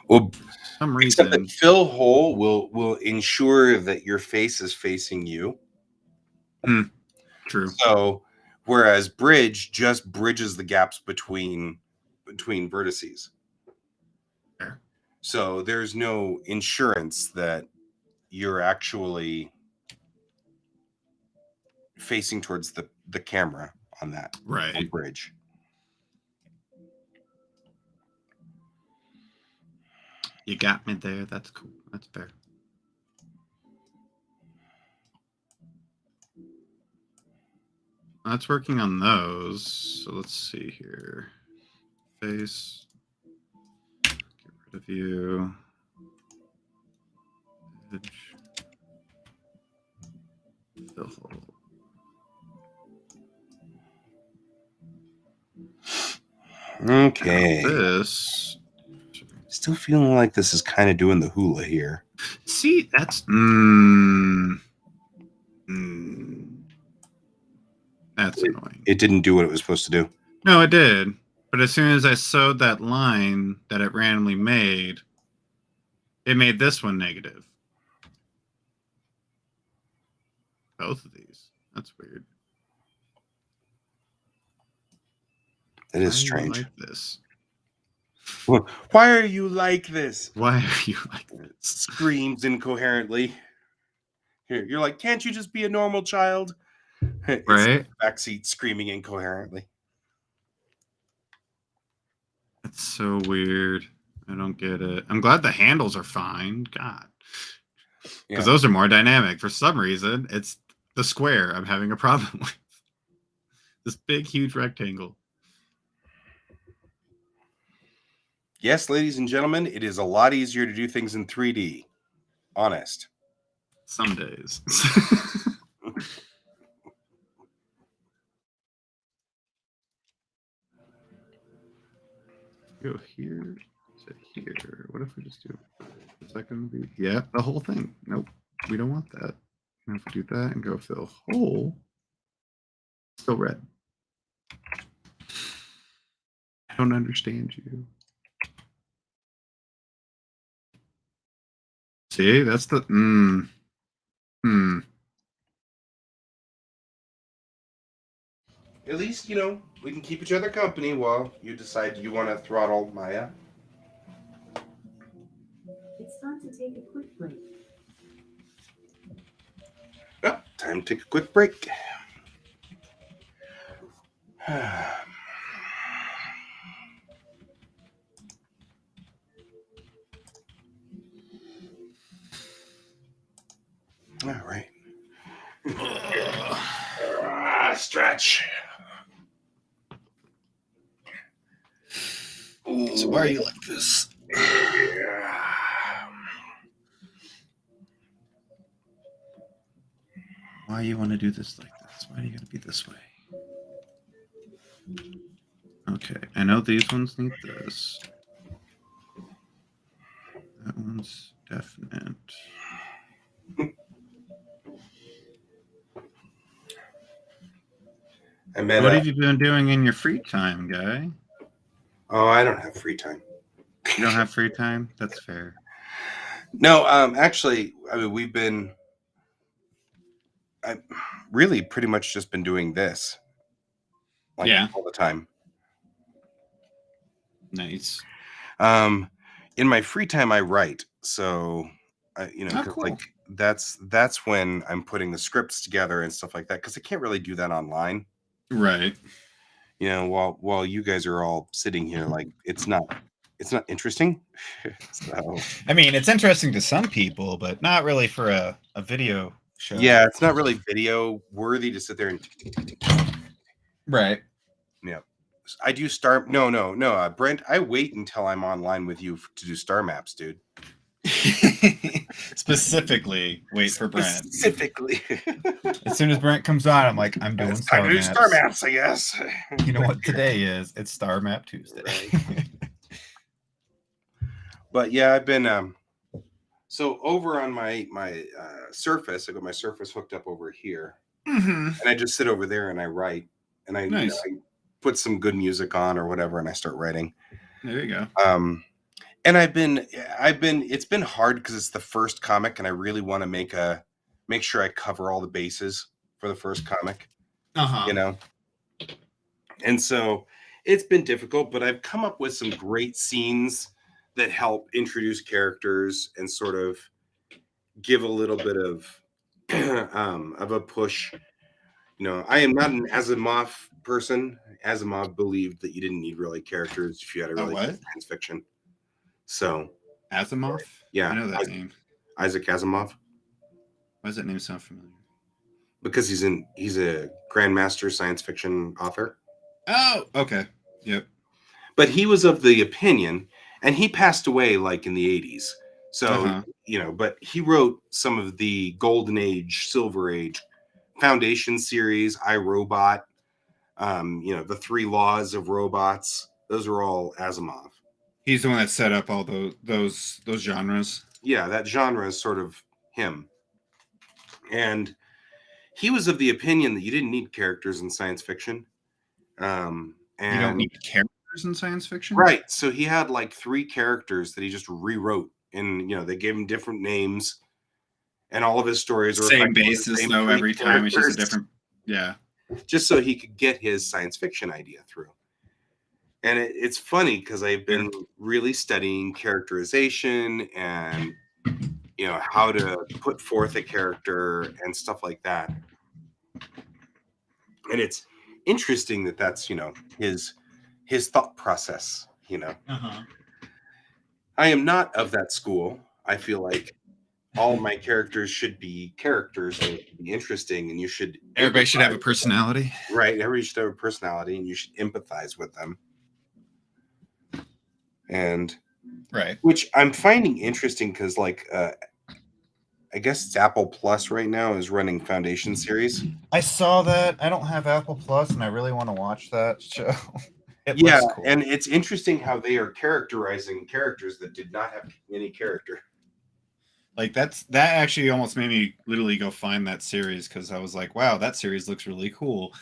Well, for some reason, except that fill hole will ensure that your face is facing you. True. So, whereas bridge just bridges the gaps between vertices. Fair. So there's no insurance that you're actually facing towards the camera on that Right. bridge. You got me there. That's cool. That's fair. That's working on those. So let's see here. Face. Get rid of you. Edge. Fill hole. Okay. This. Still feeling like this is kind of doing the hula here. See, that's. That's annoying. It didn't do what it was supposed to do. No, it did. But as soon as I sewed that line that it randomly made, it made this one negative. Both of these. That's weird. That is strange. Like this? Why are you like this? Why are you like this? Screams incoherently. Here, you're like, can't you just be a normal child? It's right? Backseat screaming incoherently. That's so weird. I don't get it. I'm glad the handles are fine. God. Because those are more dynamic. For some reason, it's the square I'm having a problem with. This big, huge rectangle. Yes, ladies and gentlemen, it is a lot easier to do things in 3D. Honest. Some days. Go here to here. What if we just do? Is that going to be? Yeah, the whole thing. Nope, we don't want that. And if we do that and go fill hole, still red. I don't understand you. See, that's the At least, we can keep each other company while you decide you want to throttle Maya. It's time to take a quick break. Oh, time to take a quick break. All right. Stretch. Ooh. So why are you like this? Yeah. Why you want to do this like this? Why do you got to be this way? Okay, I know these ones need this. That one's definite. And then, What have you been doing in your free time, guy? oh, I don't have free time. You don't have free time? That's fair. No, actually, I mean, I've really pretty much just been doing this, like Yeah. all the time. Nice. In my free time, I write. So, you know, Oh, 'cause, cool. like that's when I'm putting the scripts together and stuff like that. Because I can't really do that online. Right. You know, while you guys are all sitting here, like it's not interesting. So I mean, it's interesting to some people, but not really for a video show. yeah, it's not really video worthy to sit there and Right. yeah. I do no, Brent. I wait until I'm online with you to do star maps, dude. Specifically, wait for Brent. Specifically. As soon as Brent comes on, I'm like, I'm doing It's time star to do maps. star maps, I guess. You know what today is? It's Star Map Tuesday. Right. But yeah, I've been so over on my Surface. I got my Surface hooked up over here, Mm-hmm. and I just sit over there and I write, and I, Nice. I put some good music on or whatever, and I start writing. There you go. And it's been hard because it's the first comic, and I really want to make sure I cover all the bases for the first comic. You know, and so it's been difficult, but I've come up with some great scenes that help introduce characters and sort of give a little bit of a push. You know, I am not an Asimov person. Asimov believed that you didn't need really characters if you had a really good science fiction. So Asimov? Yeah, I know that name. Isaac Asimov. Why does that name sound familiar? Because he's a grandmaster science fiction author. Oh, okay. Yep. But he was of the opinion, and he passed away like in the 80s. So, you know, but he wrote some of the Golden Age, Silver Age, Foundation series, I, Robot, you know, the 3 Laws of Robots. Those are all Asimov. He's the one that set up all those genres. Yeah, that genre is sort of him. And he was of the opinion that you didn't need characters in science fiction. And you don't need characters in science fiction? Right. So he had like 3 characters that he just rewrote. And, you know, they gave him different names. And all of his stories are same basis, though, every time. It's just a different... Yeah. Just so he could get his science fiction idea through. And it's funny because I've been really studying characterization and, you know, how to put forth a character and stuff like that. And it's interesting that that's, you know, his thought process, you know. I am not of that school. I feel like all my characters should be characters and be interesting, and you should... Everybody should have a personality. Right. Everybody should have a personality, and you should empathize with them. And right, which I'm finding interesting because, like, I guess it's Apple Plus right now is running Foundation series. I saw that. I don't have Apple Plus, and I really want to watch that show. Yeah, cool. And it's interesting how they are characterizing characters that did not have any character. Like that actually almost made me literally go find that series because I was like, wow, that series looks really cool.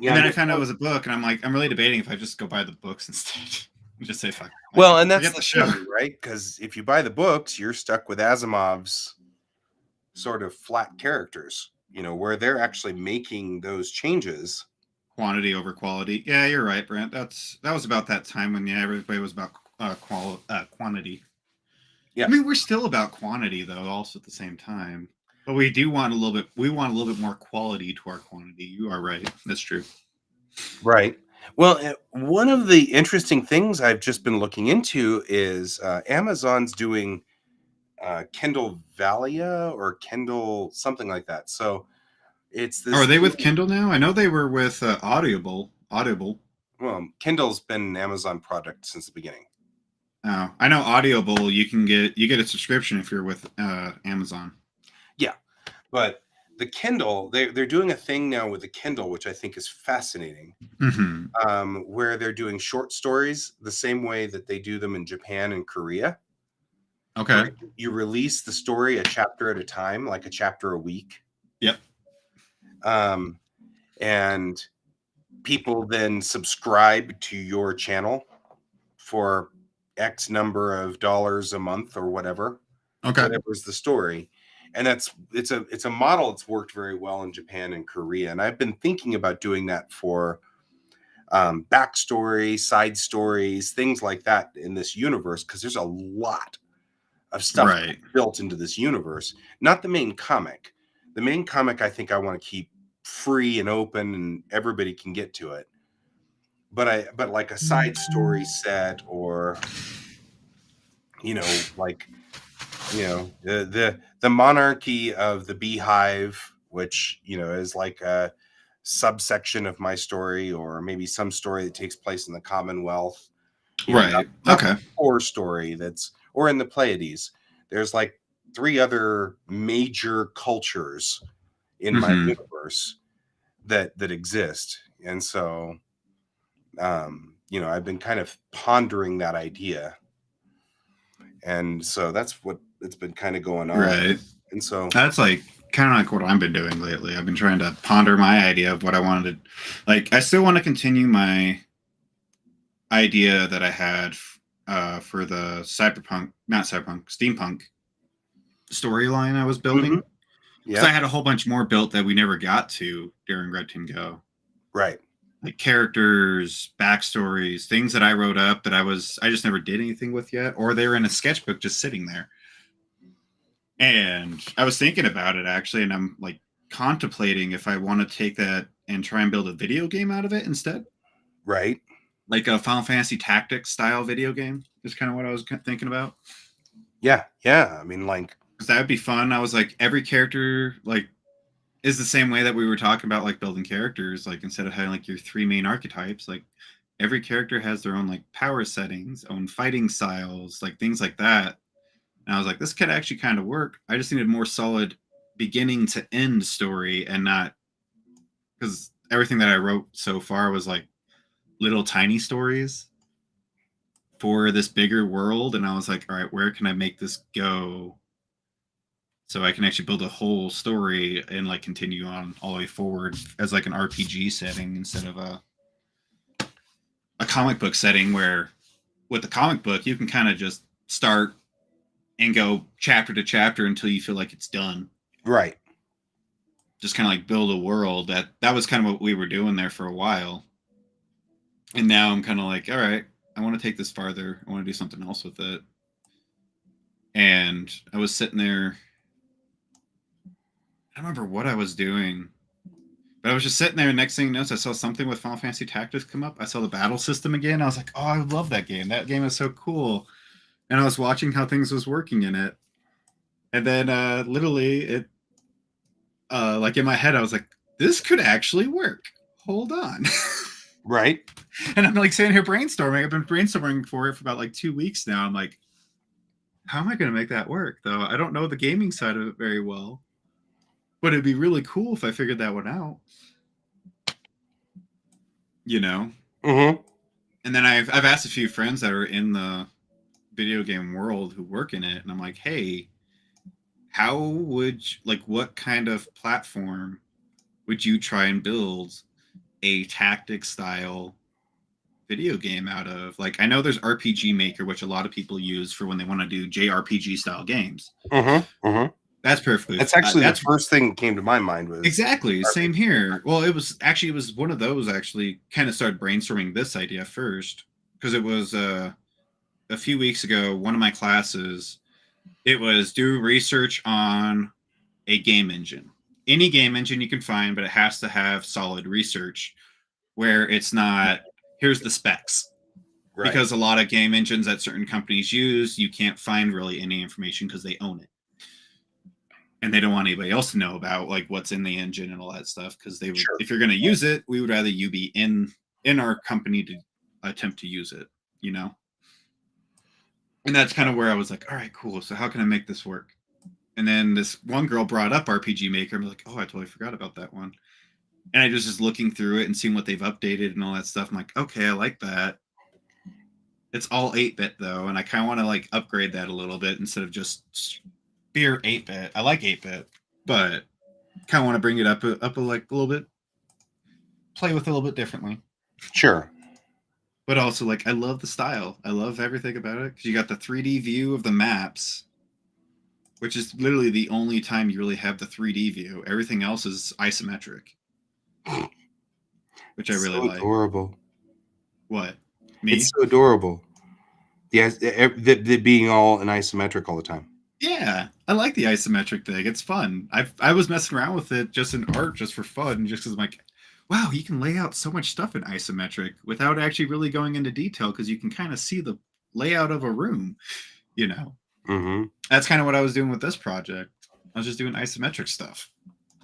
Yeah, and then I found out it was a book, and I'm like, I'm really debating if I just go buy the books instead. Just say fuck. Well, and that's the show, right? Because if you buy the books, you're stuck with Asimov's sort of flat characters, you know, where they're actually making those changes. Quantity over quality. Yeah, you're right, Brent. That was about that time when everybody was about quantity. Yeah, I mean, we're still about quantity though, also at the same time. But we do want a little bit. We want a little bit more quality to our quantity. You are right. That's true. Right. Well, one of the interesting things I've just been looking into is Amazon's doing Kindle Valia or Kindle something like that. So it's this. Are they with Kindle now? I know they were with Audible. Well, Kindle's been an Amazon product since the beginning. Oh, I know Audible. You get a subscription if you're with Amazon. Yeah, but the Kindle, they're doing a thing now with the Kindle, which I think is fascinating, where they're doing short stories the same way that they do them in Japan and Korea. Okay. Where you release the story a chapter at a time, like a chapter a week. Yep. And people then subscribe to your channel for X number of dollars a month or whatever. Okay. Whatever's the story. And it's a model that's worked very well in Japan and Korea. And I've been thinking about doing that for backstory, side stories, things like that in this universe, because there's a lot of stuff Right. built into this universe. Not the main comic. The main comic, I think I want to keep free and open, and everybody can get to it. But like a side story set, or like the monarchy of the beehive, which is like a subsection of my story, or maybe some story that takes place in the Commonwealth. Right. Not Okay. the core story or in the Pleiades. There's like 3 other major cultures in my universe that exist. And so I've been kind of pondering that idea. And so that's what it's been kind of going on. Right. And so that's like kind of like what I've been doing lately. I've been trying to ponder my idea of what I wanted to, like, I still want to continue my idea that I had for the steampunk storyline I was building. Because I had a whole bunch more built that we never got to during Red Team Go. Right. Like characters, backstories, things that I wrote up that I just never did anything with yet, or they were in a sketchbook just sitting there. And I was thinking about it actually, and I'm like contemplating if I want to take that and try and build a video game out of it instead. Right. Like a Final Fantasy Tactics style video game is kind of what I was thinking about. Yeah. I mean, like, because that would be fun. I was like, every character like is the same way that we were talking about, like building characters. Like instead of having like your 3 main archetypes, like every character has their own like power settings, own fighting styles, like things like that. And I was like, this could actually kind of work. I just needed more solid beginning to end story, and not because everything that I wrote so far was like little tiny stories for this bigger world. And I was like, all right, where can I make this go so I can actually build a whole story and like continue on all the way forward as like an RPG setting instead of a comic book setting, where with the comic book you can kind of just start and go chapter to chapter until you feel like it's done. Right. Just kind of like build a world. That was kind of what we were doing there for a while. And now I'm kind of like, all right, I want to take this farther. I want to do something else with it. And I was sitting there. I don't remember what I was doing, but I was just sitting there. And next thing you know, I saw something with Final Fantasy Tactics come up. I saw the battle system again. I was like, oh, I love that game. That game is so cool. And I was watching how things was working in it. And then literally it, like in my head, I was like, this could actually work. Hold on. Right. And I'm like sitting here brainstorming. I've been brainstorming for it for about like 2 weeks now. I'm like, how am I going to make that work though? I don't know the gaming side of it very well, but it'd be really cool if I figured that one out. Mm-hmm. And then I've asked a few friends that are in the video game world who work in it, and I'm like, hey, how would what kind of platform would you try and build a tactic style video game out of? Like, I know there's RPG Maker, which a lot of people use for when they want to do JRPG style games. Mm-hmm. That's perfectly. That's actually the first thing that came to my mind was exactly RPG. Same here. Well, it was one of those actually kind of started brainstorming this idea first, because it was a few weeks ago, one of my classes, it was do research on a game engine. Any game engine you can find, but it has to have solid research where it's not, here's the specs. Right. Because a lot of game engines that certain companies use, you can't find really any information because they own it. And they don't want anybody else to know about like what's in the engine and all that stuff, because they would, if you're going to use it, we would rather you be in our company to attempt to use it, And that's kind of where I was like, all right, cool. So how can I make this work? And then this one girl brought up RPG Maker. I'm like, oh, I totally forgot about that one. And I was just looking through it and seeing what they've updated and all that stuff. I'm like, okay, I like that. It's all 8-bit though, and I kind of want to like upgrade that a little bit instead of just pure 8-bit. I like 8-bit, but kind of want to bring it up like a little bit, play with it a little bit differently. Sure. But also, like, I love the style. I love everything about it because you got the 3D view of the maps, which is literally the only time you really have the 3D view. Everything else is isometric, which I really like. Adorable. What? Me? It's so adorable. Yes, the being all in isometric all the time. Yeah, I like the isometric thing. It's fun. I was messing around with it just in art, just for fun, just because I'm like, wow, you can lay out so much stuff in isometric without actually really going into detail because you can kind of see the layout of a room, you know. Mm-hmm. That's kind of what I was doing with this project. I was just doing isometric stuff.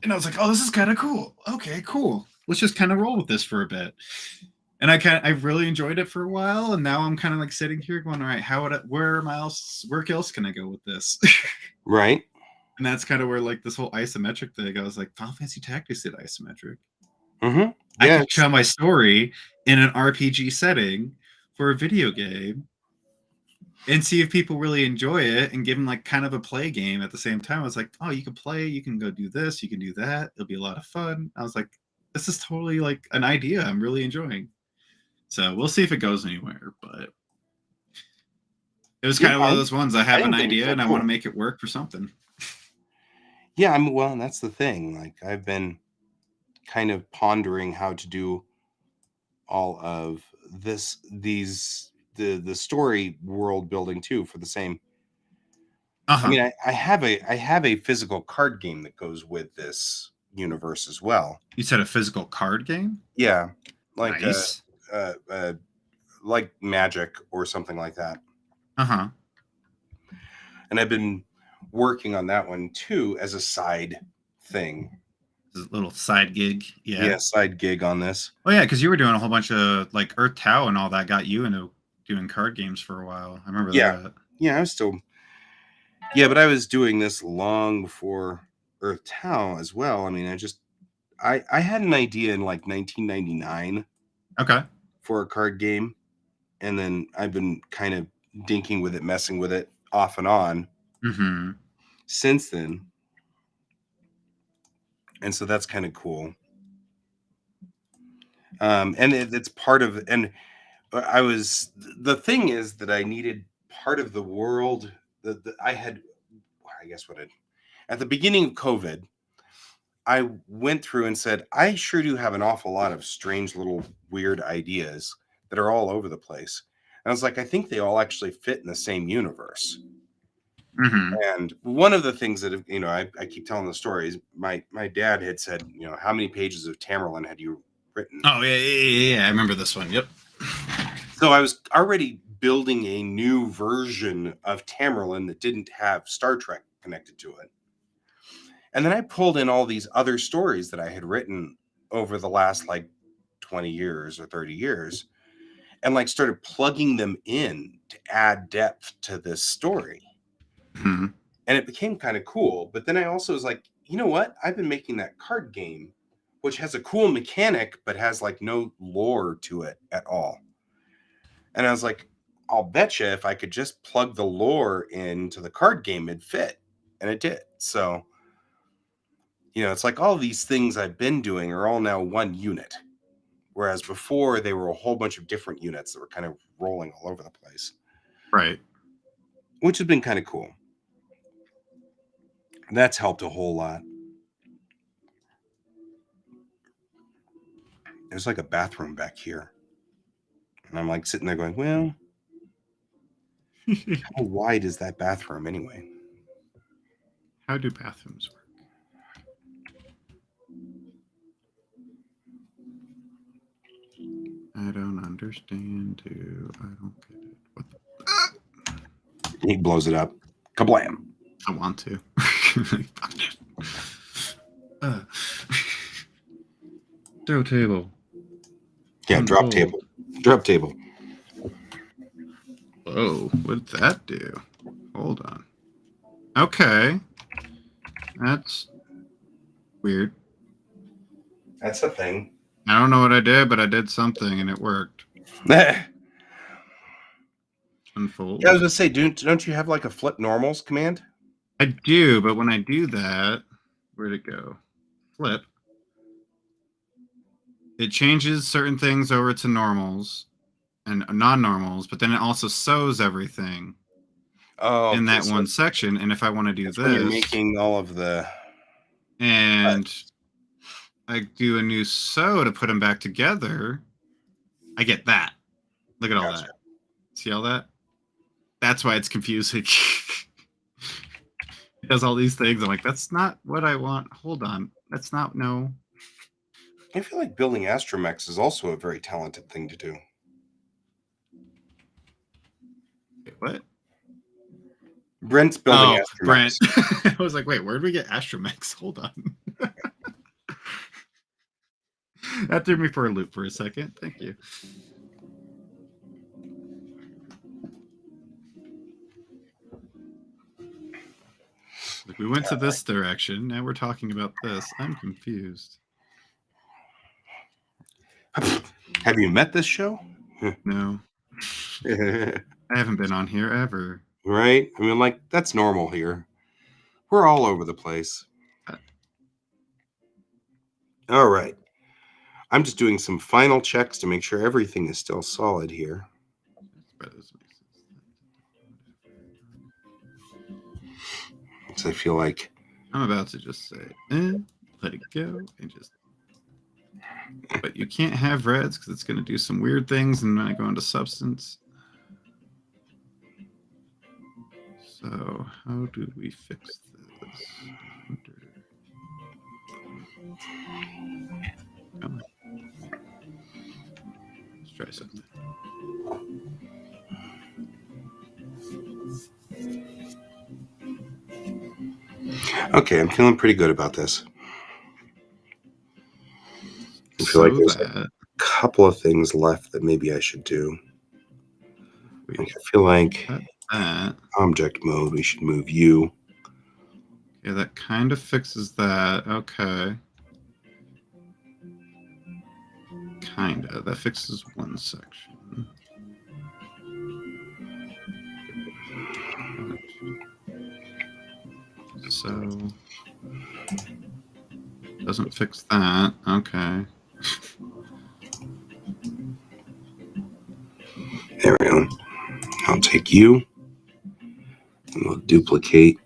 And I was like, oh, this is kind of cool. Okay, cool. Let's just kind of roll with this for a bit. And I really enjoyed it for a while, and now I'm kind of like sitting here going, all right, where else can I go with this? Right. And that's kind of where like this whole isometric thing. I was like, Final Fantasy Tactics did isometric. Mm-hmm. I Yeah. could tell my story in an RPG setting for a video game and see if people really enjoy it and give them like kind of a play game at the same time. I was like, oh, you can play, you can go do this, you can do that. It'll be a lot of fun. I was like, this is totally like an idea I'm really enjoying. So we'll see if it goes anywhere, but it was kind of one of those ones. I have an idea and I want to make it work for something. Yeah, well, that's the thing. Like, I've been kind of pondering how to do all of the story world building too for the same. Uh-huh. I mean, I have a physical card game that goes with this universe as well. You said a physical card game? Yeah, like nice. Like Magic or something like that. Uh-huh. And I've been working on that one too as a side thing. A little side gig. Yeah, side gig on this. Oh yeah, because you were doing a whole bunch of like Earth Tau and all that got you into doing card games for a while. I remember that. Yeah, I was still. Yeah, but I was doing this long before Earth Tau as well. I mean, I had an idea in like 1999. Okay. For a card game, and then I've been kind of dinking with it, messing with it off and on since then. And so that's kind of cool. And it's part of, and the thing is that I needed part of the world that I had, I guess at the beginning of COVID, I went through and said, I sure do have an awful lot of strange little weird ideas that are all over the place. And I was like, I think they all actually fit in the same universe. And one of the things that, I keep telling the stories, my dad had said, how many pages of Tamerlane had you written? Oh, yeah. I remember this one. Yep. So I was already building a new version of Tamerlane that didn't have Star Trek connected to it. And then I pulled in all these other stories that I had written over the last like 20 years or 30 years and like started plugging them in to add depth to this story. And it became kind of cool. But then I also was like, you know what? I've been making that card game, which has a cool mechanic, but has like no lore to it at all. And I was like, I'll bet you if I could just plug the lore into the card game, it'd fit. And it did. So, it's like all these things I've been doing are all now one unit. Whereas before they were a whole bunch of different units that were kind of rolling all over the place. Right. Which has been kind of cool. That's helped a whole lot. There's like a bathroom back here. And I'm like sitting there going, well, how wide is that bathroom anyway? How do bathrooms work? I don't understand too. I don't get it. What the... He blows it up. Kablam. I want to. Throw table. Yeah, drop table. Drop table. Whoa, what did that do? Hold on. Okay. That's weird. That's a thing. I don't know what I did, but I did something and it worked. Yeah, Unfold. I was gonna say, don't you have like a flip normals command? I do, but when I do that, where'd it go? Flip. It changes certain things over to normals and non-normals, but then it also sews everything Oh, in okay, that so one section. And if I want to do that's when you're this making all of the. and I do a new sew to put them back together, I get that. Look at all Gotcha. that. See all that? That's why it's confusing. It does all these things. I'm like, that's not what I want. Hold on. That's not, no. I feel like building astromechs is also a very talented thing to do. Wait, what? Brent's building Brent. astromechs. I was like, wait, where did we get astromechs? Hold on. That threw me for a loop for a second. Thank you. Like, we went to this direction. Now we're talking about this. I'm confused. Have you met this show? No, I haven't been on here ever. Right? I mean, like, that's normal here. We're all over the place. All right. I'm just doing some final checks to make sure everything is still solid here. So I feel like I'm about to just say, let it go, and just. But you can't have reds because it's going to do some weird things, and then I go into substance. So how do we fix this? Come on. Let's try something. okay, I'm feeling pretty good about this. I feel like there's a couple of things left that maybe I should do. Like, I feel like object mode, we should move you. Yeah, that kind of fixes that. Okay. Kind of. That fixes one section. So doesn't fix that. Okay. There we go. I'll take you. And we'll duplicate.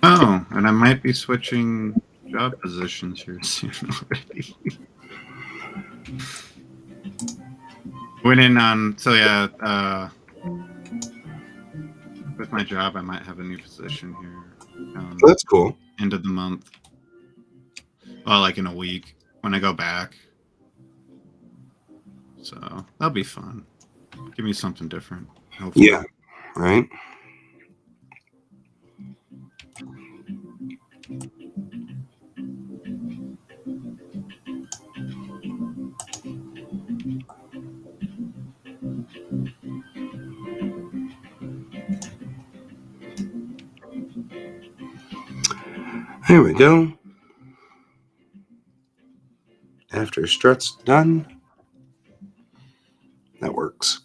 Oh, and I might be switching job positions here soon already. Went in on, so yeah, with my job, I might have a new position here. That's cool. End of the month. Well, like in a week when I go back. So that'll be fun. Give me something different. Hopefully. Yeah, right? There we go. After strut's done, that works.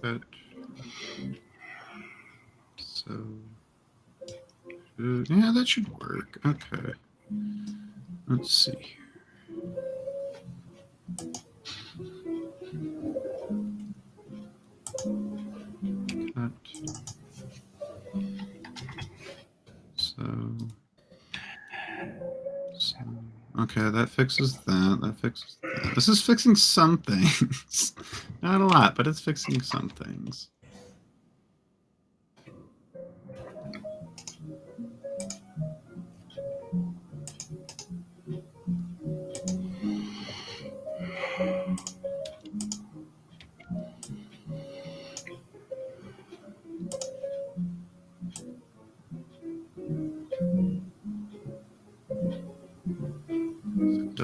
But, so, yeah, that should work. Okay. Let's see here. Cut. So, okay, that fixes that. That fixes that. This is fixing some things. Not a lot, but it's fixing some things.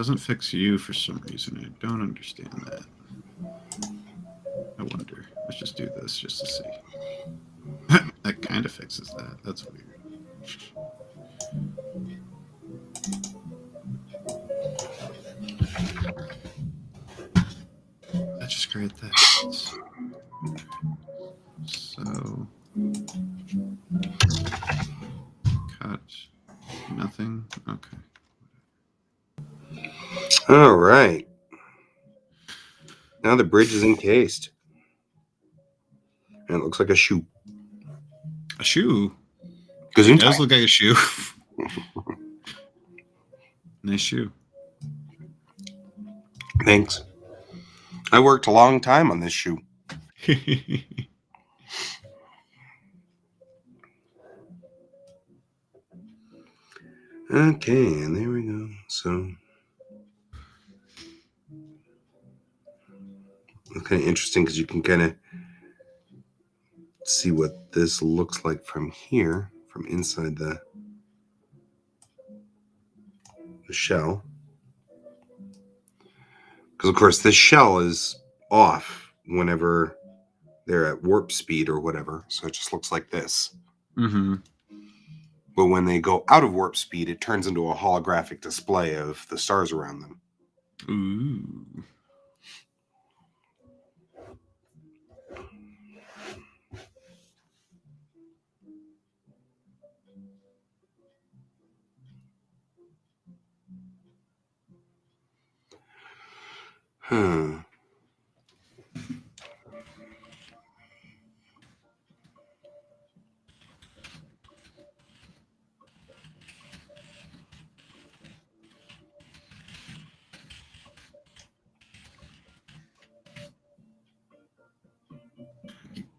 doesn't fix you for some reason. I don't understand that. I wonder. Let's just do this just to see. That kind of fixes that. That's weird. Let's just create this. So cut nothing. Okay. All right. Now the bridge is encased. And it looks like a shoe. A shoe. It Gesundheit. does look like a shoe. Nice shoe. Thanks. I worked a long time on this shoe. Okay, and there we go. So it's kind of interesting because you can kind of see what this looks like from here, from inside the shell. Because, of course, this shell is off whenever they're at warp speed or whatever. So it just looks like this. Mm-hmm. But when they go out of warp speed, it turns into a holographic display of the stars around them. Ooh. Huh.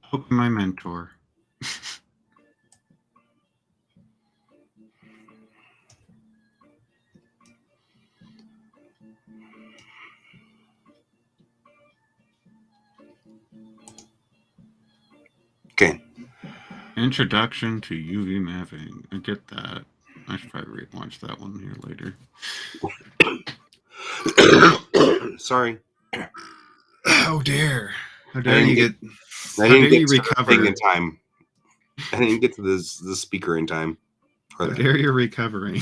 Hope my mentor. Okay. Introduction to UV mapping. I get that. I should probably watch that one here later. Sorry. How dare! How I dare didn't you get- get? I How didn't dare you get to the thing recover? in time. I didn't get to the speaker in time. How dare you recovering?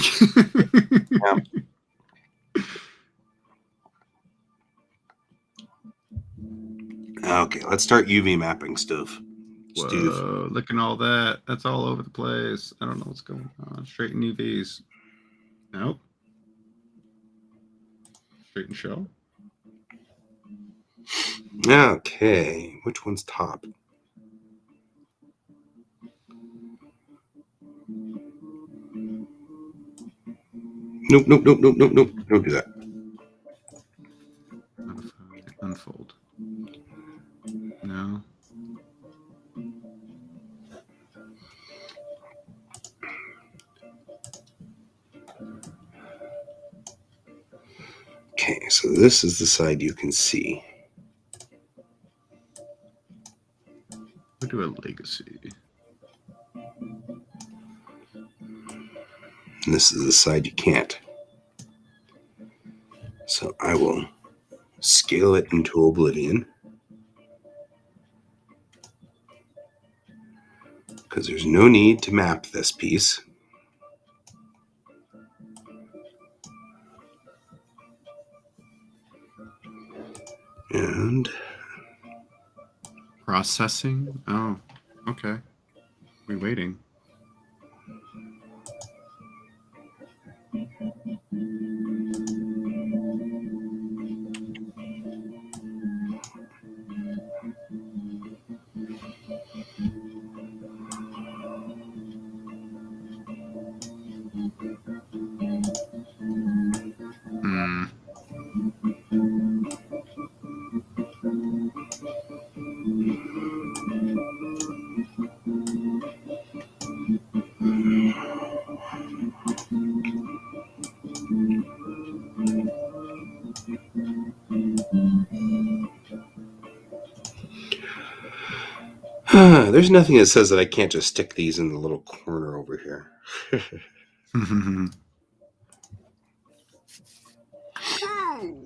Yeah. Okay, let's start UV mapping stuff. Steve. Whoa, look at all that. That's all over the place. I don't know what's going on. Straighten UVs. Nope. Straighten shell. Okay, which one's top? Nope. Don't do that. Modify. Unfold. No. Okay, so this is the side you can see. We'll do a legacy. And this is the side you can't. So I will scale it into oblivion. Because there's no need to map this piece. And Processing? Oh, okay. We waiting. Hmm. there's nothing that says that I can't just stick these in the little corner over here.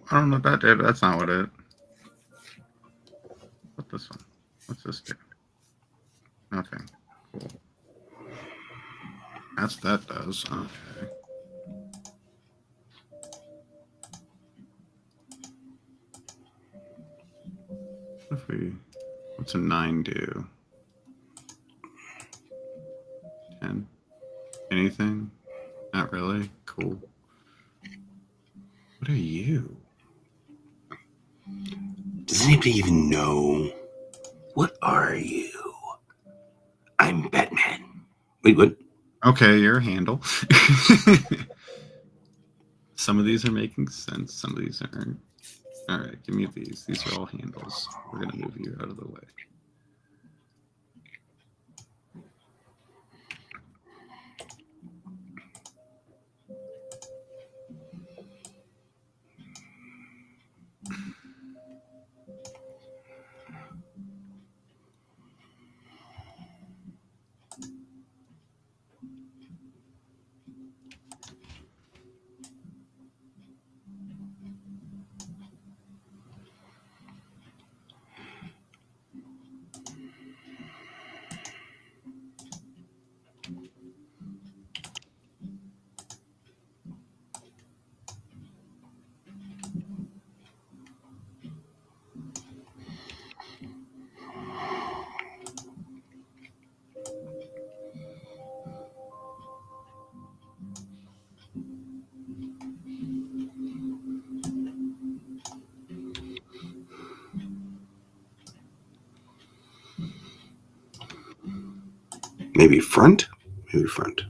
I don't know what that did, but that's not what it. What this one? What's this do? Nothing. Cool. That's that does. Okay. What if we? What's a 9 do? 10. Anything? Not really. Cool. What are you? Does anybody even know? What are you? I'm Batman. Wait, what? Okay, your handle. Some of these are making sense. Some of these aren't. All right, give me these. These are all handles. We're gonna move you out of the way. Maybe front? Maybe front.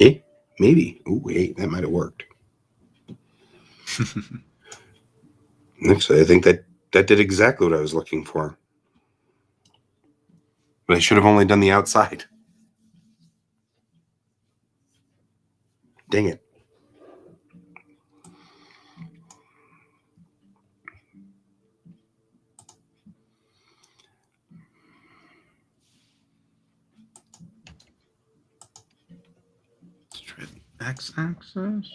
Eh? Maybe. Oh, wait, that might have worked. Actually, I think that did exactly what I was looking for. But I should have only done the outside. Dang it. Let's try the x-axis.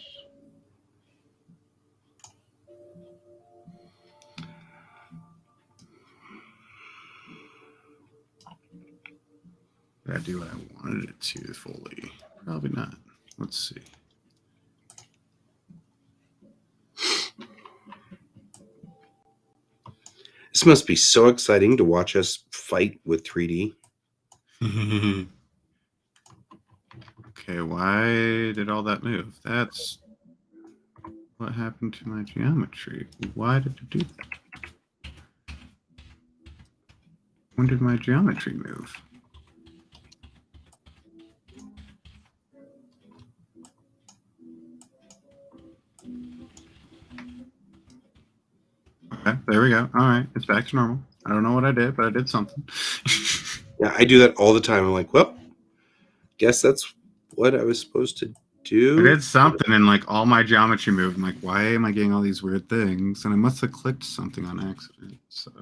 Did I do what I wanted it to fully? Probably not. Let's see. This must be so exciting to watch us fight with 3D. Okay, why did all that move? That's what happened to my geometry. Why did it do that? When did my geometry move? Okay, there we go. All right, it's back to normal. I don't know what I did, but I did something. Yeah, I do that all the time. I'm like, well, guess that's what I was supposed to do. I did something and like all my geometry moved. I'm like, why am I getting all these weird things? And I must have clicked something on accident. So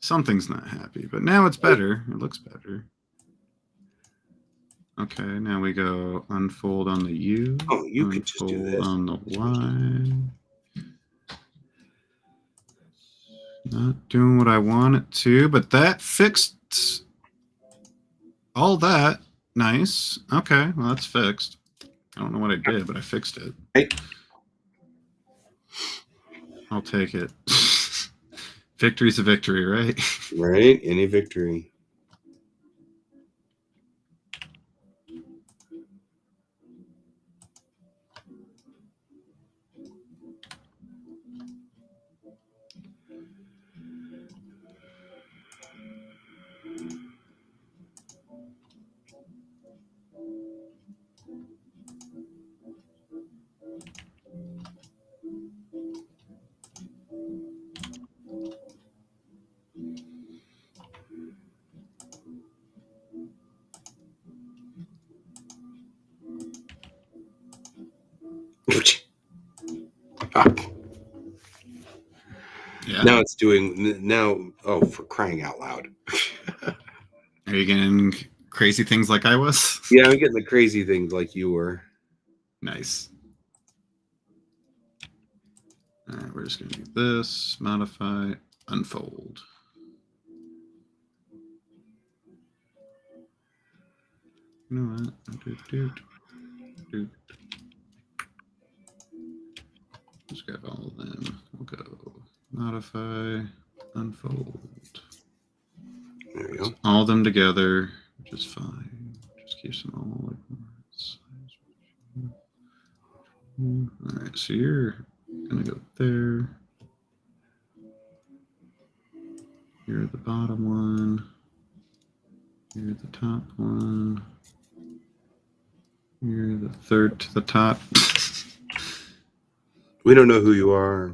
something's not happy, but now it's better. It looks better. Okay, now we go unfold on the U. Oh, you could just do this. On the Y. Not doing what I want it to, but that fixed all that. Nice. Okay, well, that's fixed. I don't know what I did, but I fixed it. Hey. I'll take it. Victory's a victory, right? Right? Any victory. Fuck. Yeah. Now it's doing now. Oh, for crying out loud! Are you getting crazy things like I was? Yeah, I'm getting the crazy things like you were. Nice. All right, we're just going to do this, modify, unfold. You know what? Just grab all of them. We'll go modify, unfold. There we go. All of them together, which is fine. Just keeps them all like one size. All right, so you're going to go there. You're the bottom one. You're the top one. You're the third to the top. We don't know who you are.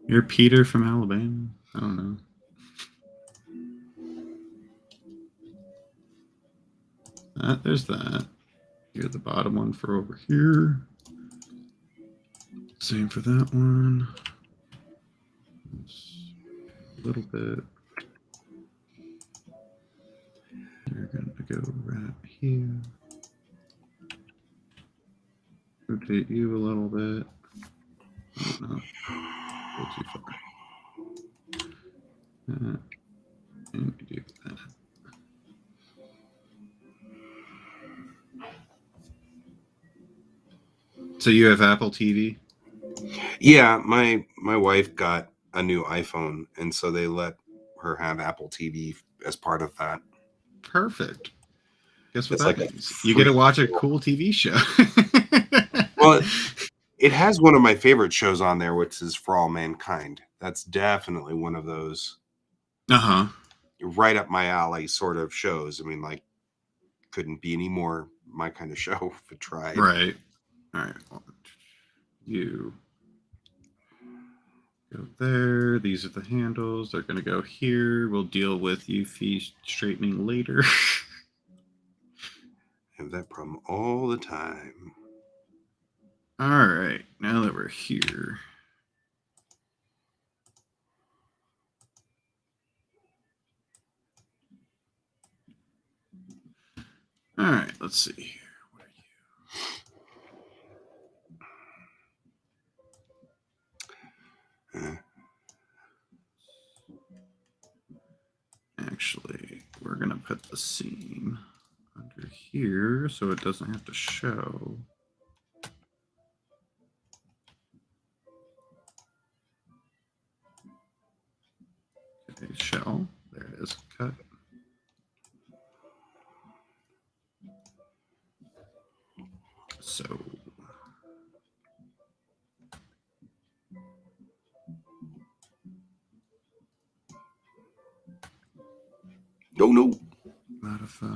You're Peter from Alabama. I don't know. There's that. You're the bottom one for over here. Same for that one. A little bit. You're going to go right here. Rotate you a little bit. Oh, no. Go too far. And you do that. So you have Apple TV? Yeah, my wife got a new iPhone, and so they let her have Apple TV as part of that. Perfect. Guess what It's that like a means? You get to free watch a deal. cool TV show. Well, it has one of my favorite shows on there, which is For All Mankind. That's definitely one of those Uh-huh. right up my alley sort of shows. I mean, like, couldn't be any more my kind of show if it tried. Right. All right. You go there. These are the handles. They're going to go here. We'll deal with you fee straightening later. I have that problem all the time. All right. Now that we're here. All right. Let's see here. What are you? Actually, we're going to put the seam under here so it doesn't have to show. Okay, shell. There it is. Cut. So No. modify,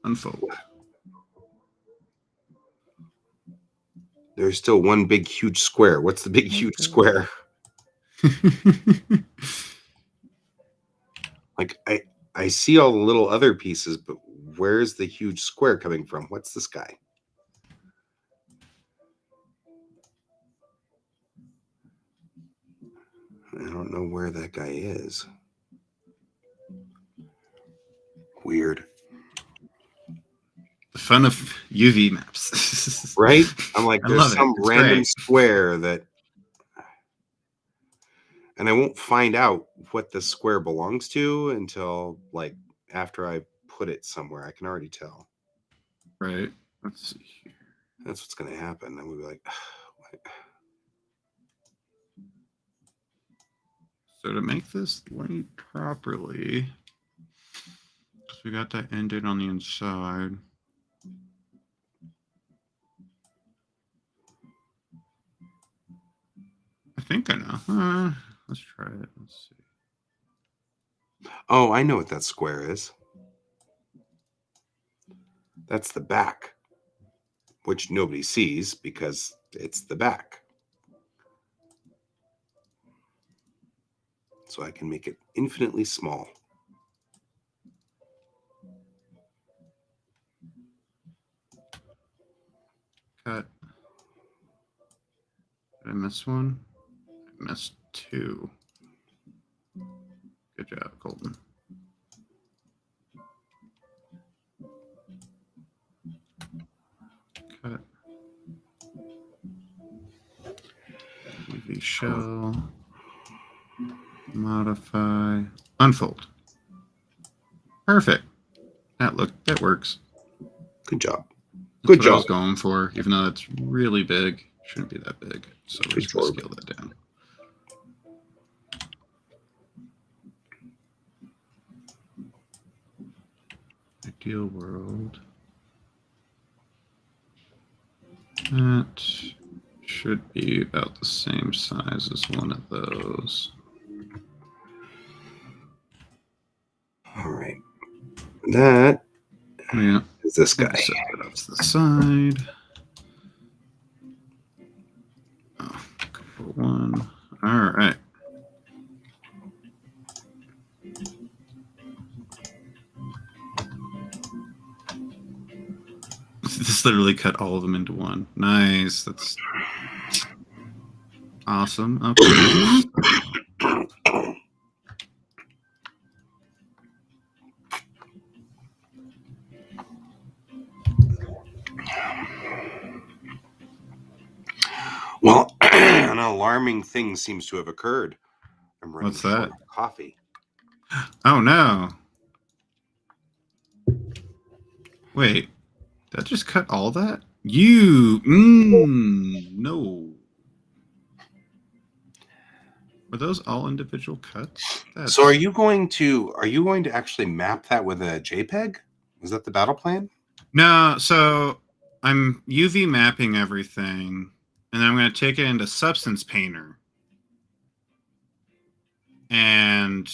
unfold. There's still one big huge square. What's the big huge square? Like I see all the little other pieces, but where's the huge square coming from? What's this guy? I don't know where that guy is. Weird. The fun of UV maps. Right? I'm like, I there's love it. some It's random great. square that, and I won't find out what the square belongs to until like after I put it somewhere. I can already tell. Right. Let's see here. That's what's going to happen. And we'll be like, what? So to make this light properly, so we got that ended on the inside. I think I know. Let's try it. Let's see. Oh, I know what that square is. That's the back, which nobody sees because it's the back. So I can make it infinitely small. Cut. miss one? I missed two. Good job, Colton. Cut. UV shell. Modify. Unfold. Perfect. That works. Good job. That's Good what I job. was going for, even though it's really big. Shouldn't be that big. So we're just going to Sure. scale that down. Ideal world. That should be about the same size as one of those. All right. That Yeah. is this Maybe guy. set that off to the side. Oh, couple one. All right. This literally cut all of them into one. Nice. That's awesome. Okay. Well, an alarming thing seems to have occurred. I'm running What's short that? of coffee. Oh no. Wait. That just cut all that? No. Were those all individual cuts? So are you going to actually map that with a JPEG? Is that the battle plan? No, so I'm UV mapping everything, and then I'm going to take it into Substance Painter. And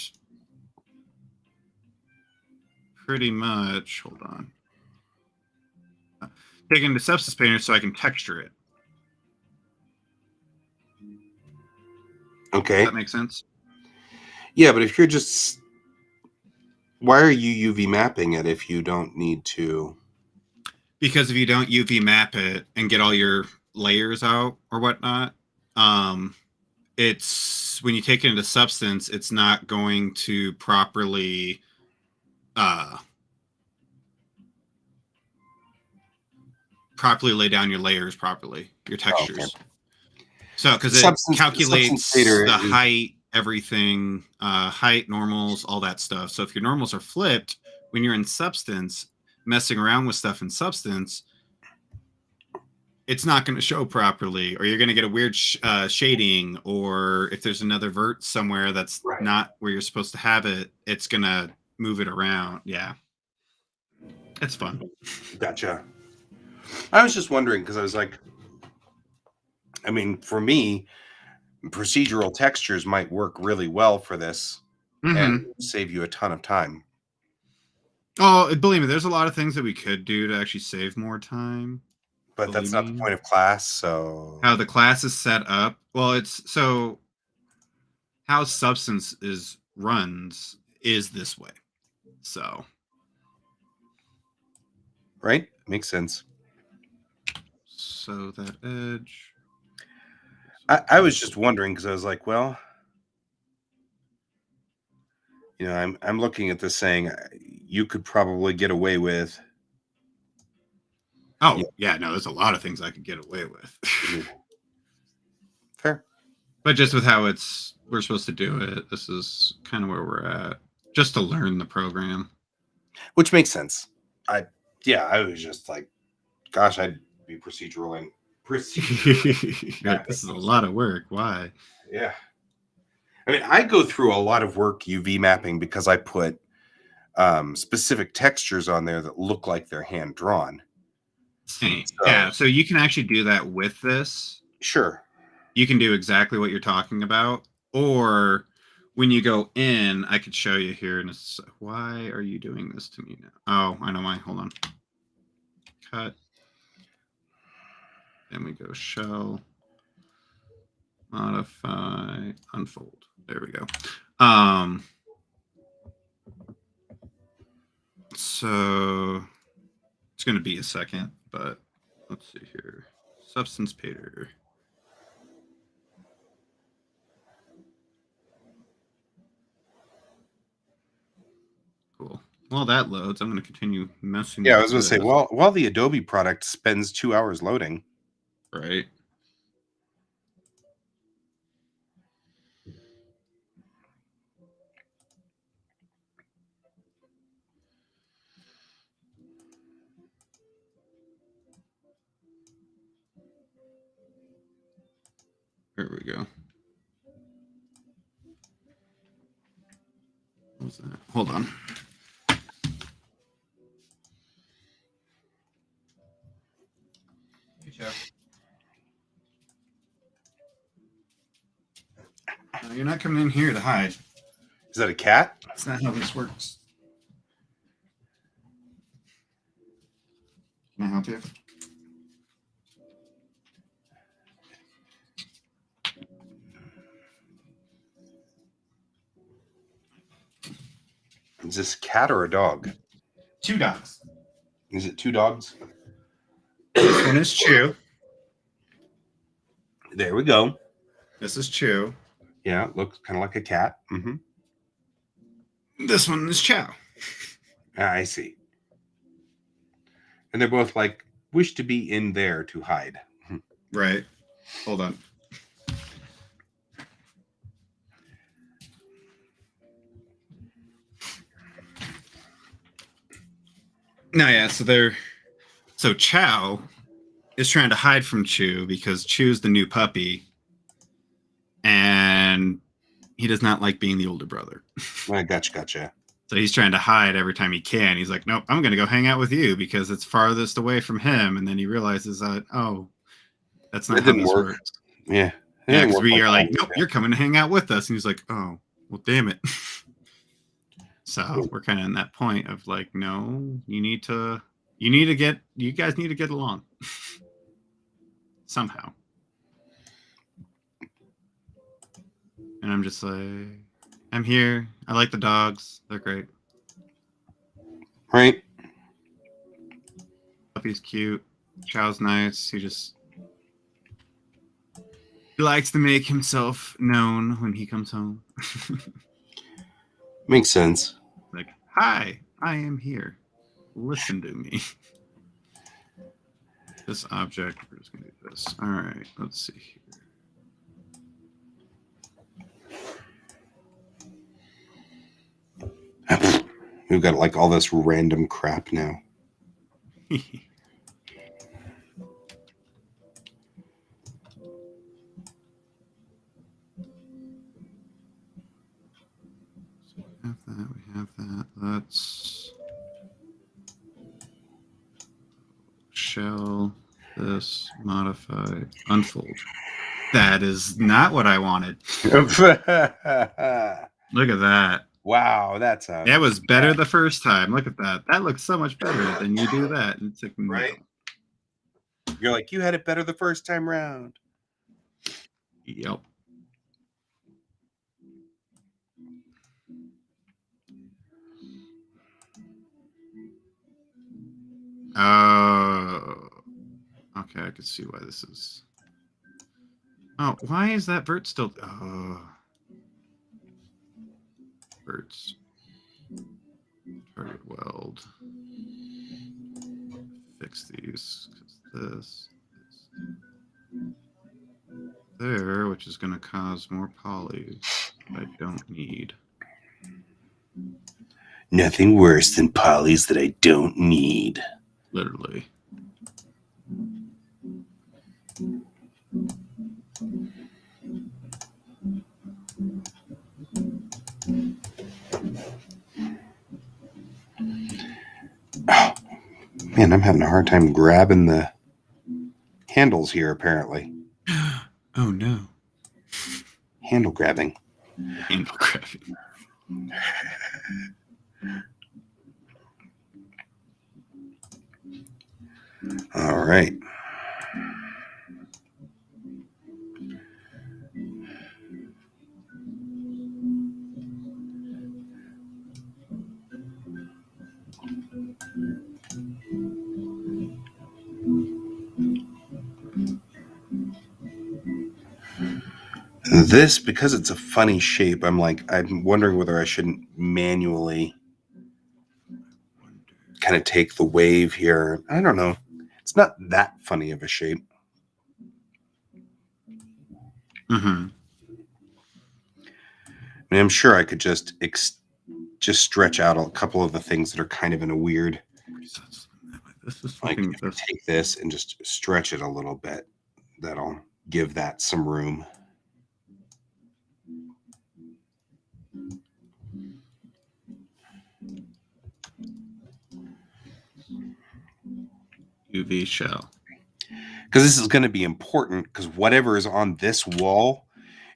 pretty much, hold on. Take it into Substance Painter so I can texture it. Okay. Does that make sense? Yeah, but if you're just... Why are you UV mapping it if you don't need to? Because if you don't UV map it and get all your layers out or whatnot, it's when you take it into Substance, it's not going to properly lay down your layers properly, your textures. Oh, okay. So because it calculates the height, everything, height, normals, all that stuff. So if your normals are flipped, when you're in Substance, messing around with stuff in Substance, it's not going to show properly, or you're going to get a weird shading, or if there's another vert somewhere that's not where you're supposed to have it, it's going to move it around. Yeah. It's fun. Gotcha. I was just wondering because I was like, I mean, for me, procedural textures might work really well for this and save you a ton of time. Oh, believe me, there's a lot of things that we could do to actually save more time. But that's not the point of class, so... How the class is set up. Well, it's so how Substance runs is this way. So. Right? Makes sense. So that edge. I was just wondering because I was like, well, you know, I'm looking at this saying you could probably get away with. Oh, yeah, no, there's a lot of things I could get away with. Fair. But just with how we're supposed to do it, this is kind of where we're at. Just to learn the program. Which makes sense. I was just like, gosh, I'd be proceduraling. This is a lot of work. Why? Yeah. I mean, I go through a lot of work UV mapping because I put specific textures on there that look like they're hand drawn. Yeah, so you can actually do that with this. Sure. You can do exactly what you're talking about. Or when you go in, I could show you here. And it's, why are you doing this to me now? Oh, I know why. Hold on. Cut. Then we go shell. Modify. Unfold. There we go. So it's going to be a second, but let's see here. Substance Painter. while that loads, I'm going to continue messing. Yeah, I with was going to say, this. while the Adobe product spends 2 hours loading. Right. There we go. What was that? Hold on. Hey, Jeff. No, you're not coming in here to hide. Is that a cat? That's not how this works. Can I help you? Is this a cat or a dog? 2 dogs. Is it 2 dogs? This one is Chew. There we go. This is Chew. Yeah, it looks kind of like a cat. This one is Chow. I see. And they're both like, wish to be in there to hide. Right. Hold on. No, yeah, so Chow is trying to hide from Chew because Chew's the new puppy and he does not like being the older brother. I gotcha. So he's trying to hide every time he can. He's like, nope, I'm going to go hang out with you because it's farthest away from him. And then he realizes that, oh, that's not how this works. Yeah. Yeah, because we are like, nope, you're coming to hang out with us. And he's like, oh, well, damn it. So we're kind of in that point of like, no, you guys need to get along somehow. And I'm just like, I'm here. I like the dogs. They're great. Right. Puppy's cute. Chow's nice. He likes to make himself known when he comes home. Makes sense. Like, hi, I am here. Listen to me. This object, we're just going to do this. All right, let's see here. We've got like all this random crap now. We have that. Let's shell this modify unfold. That is not what I wanted. Look at that. Wow, that was better the first time. Look at that. That looks so much better than you do that. It's like, right. You're like, you had it better the first time round. Yep. Oh, okay. I can see why this is. Oh, why is that vert still? Oh, verts. Target weld. Fix these. This there, which is going to cause more poly I don't need. Nothing worse than polys that I don't need. Literally. Oh, man, I'm having a hard time grabbing the handles here, apparently. Oh, no. Handle grabbing. Handle grabbing. All right. This, because it's a funny shape, I'm wondering whether I shouldn't manually kind of take the wave here. I don't know. It's not that funny of a shape. Mm-hmm. I mean, I'm sure I could just stretch out a couple of the things that are kind of in a weird. This is Like looking if I this. take this and just stretch it a little bit, that'll give that some room. UV shell. Because this is going to be important, because whatever is on this wall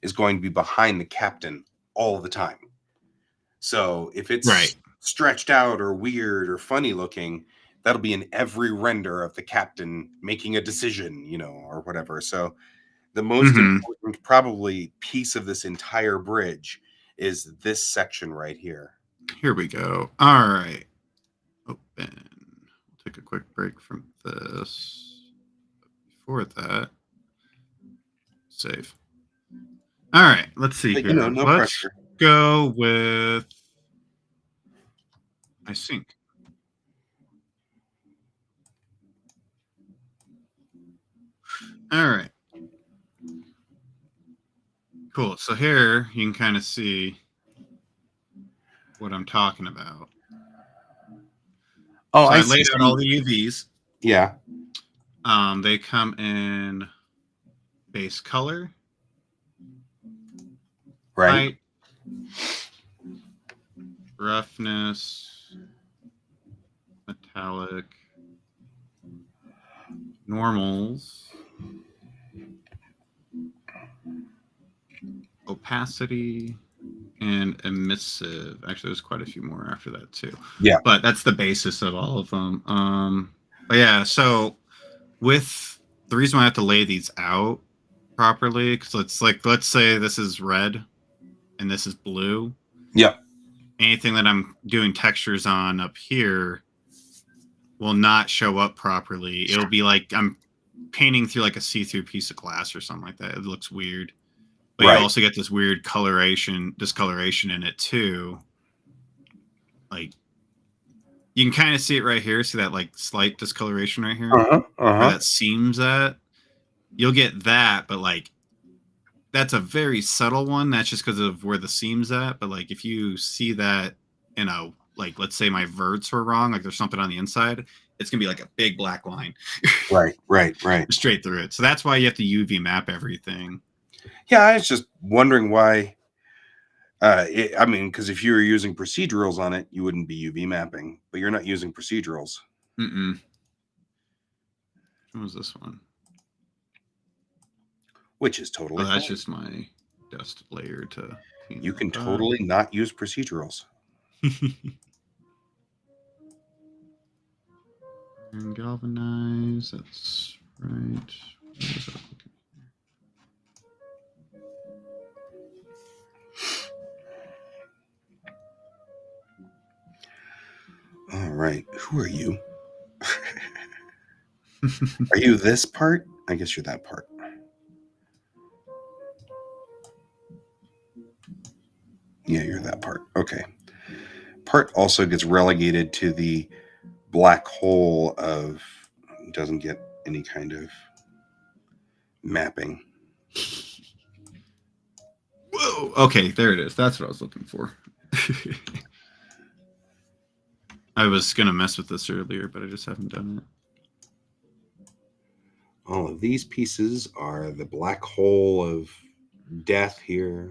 is going to be behind the captain all the time. So if it's Right. stretched out or weird or funny looking, that'll be in every render of the captain making a decision, or whatever. So the most important probably piece of this entire bridge is this section right here. Here we go. All right. Open. We'll take a quick break from this. Before that, save. All right. Let's see But, here. no Let's pressure. go with my sink. All right. Cool. So here you can kind of see what I'm talking about. Oh, So I I see. laid out all the UVs. Yeah. They come in base color, Right. height, roughness, metallic, normals, opacity, and emissive. Actually, there's quite a few more after that too. Yeah. But that's the basis of all of them. But yeah, so with the reason why I have to lay these out properly, because let's say this is red and this is blue. Yep. Anything that I'm doing textures on up here will not show up properly. It'll be like I'm painting through like a see-through piece of glass or something like that. It looks weird. But Right. you also get this weird discoloration in it too. Like you can kind of see it right here. See that like slight discoloration right here? Where that seams at. You'll get that, but like that's a very subtle one. That's just because of where the seam's at. But like if you see that in a like let's say my verts were wrong, like there's something on the inside, it's gonna be like a big black line. Right. Straight through it. So that's why you have to UV map everything. Yeah, I was just wondering why. Because if you were using procedurals on it, you wouldn't be UV mapping, but you're not using procedurals. What was this one? Which is totally that's fine. just my dust layer to clean You can that up. totally not use procedurals. And galvanize, that's right. All right. Who are you? Are you this part? I guess you're that part. Yeah, you're that part. Okay. Part also gets relegated to the black hole of doesn't get any kind of mapping. Whoa. Okay, there it is. That's what I was looking for. I was going to mess with this earlier, but I just haven't done it. All of these pieces are the black hole of death here.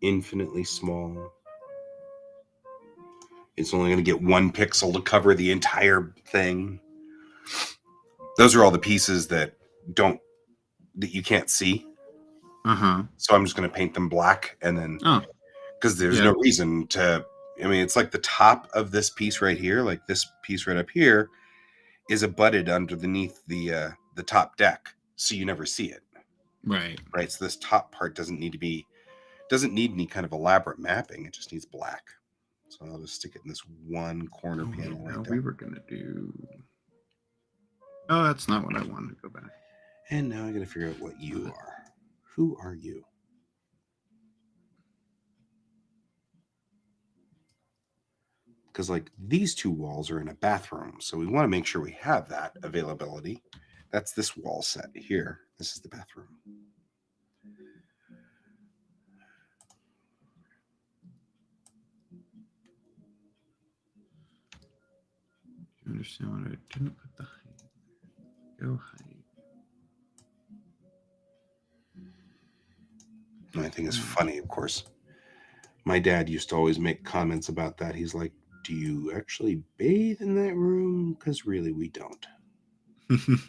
Infinitely small. It's only going to get 1 pixel to cover the entire thing. Those are all the pieces that you can't see. So I'm just going to paint them black, and then because there's no reason to. I mean, it's like the top of this piece right here, like this piece right up here, is abutted underneath the top deck, so you never see it. Right. So this top part doesn't need any kind of elaborate mapping. It just needs black. So I'll just stick it in this one corner panel right there. We were gonna do. Oh, that's not what I wanted to go back. And now I got to figure out what you are. Who are you? because like these two walls are in a bathroom, so we want to make sure we have that availability. That's this wall set here. This is the bathroom. You understand what I didn't put the height? Go height. And I think it's funny, of course. My dad used to always make comments about that. He's like, do you actually bathe in that room? Because really, we don't.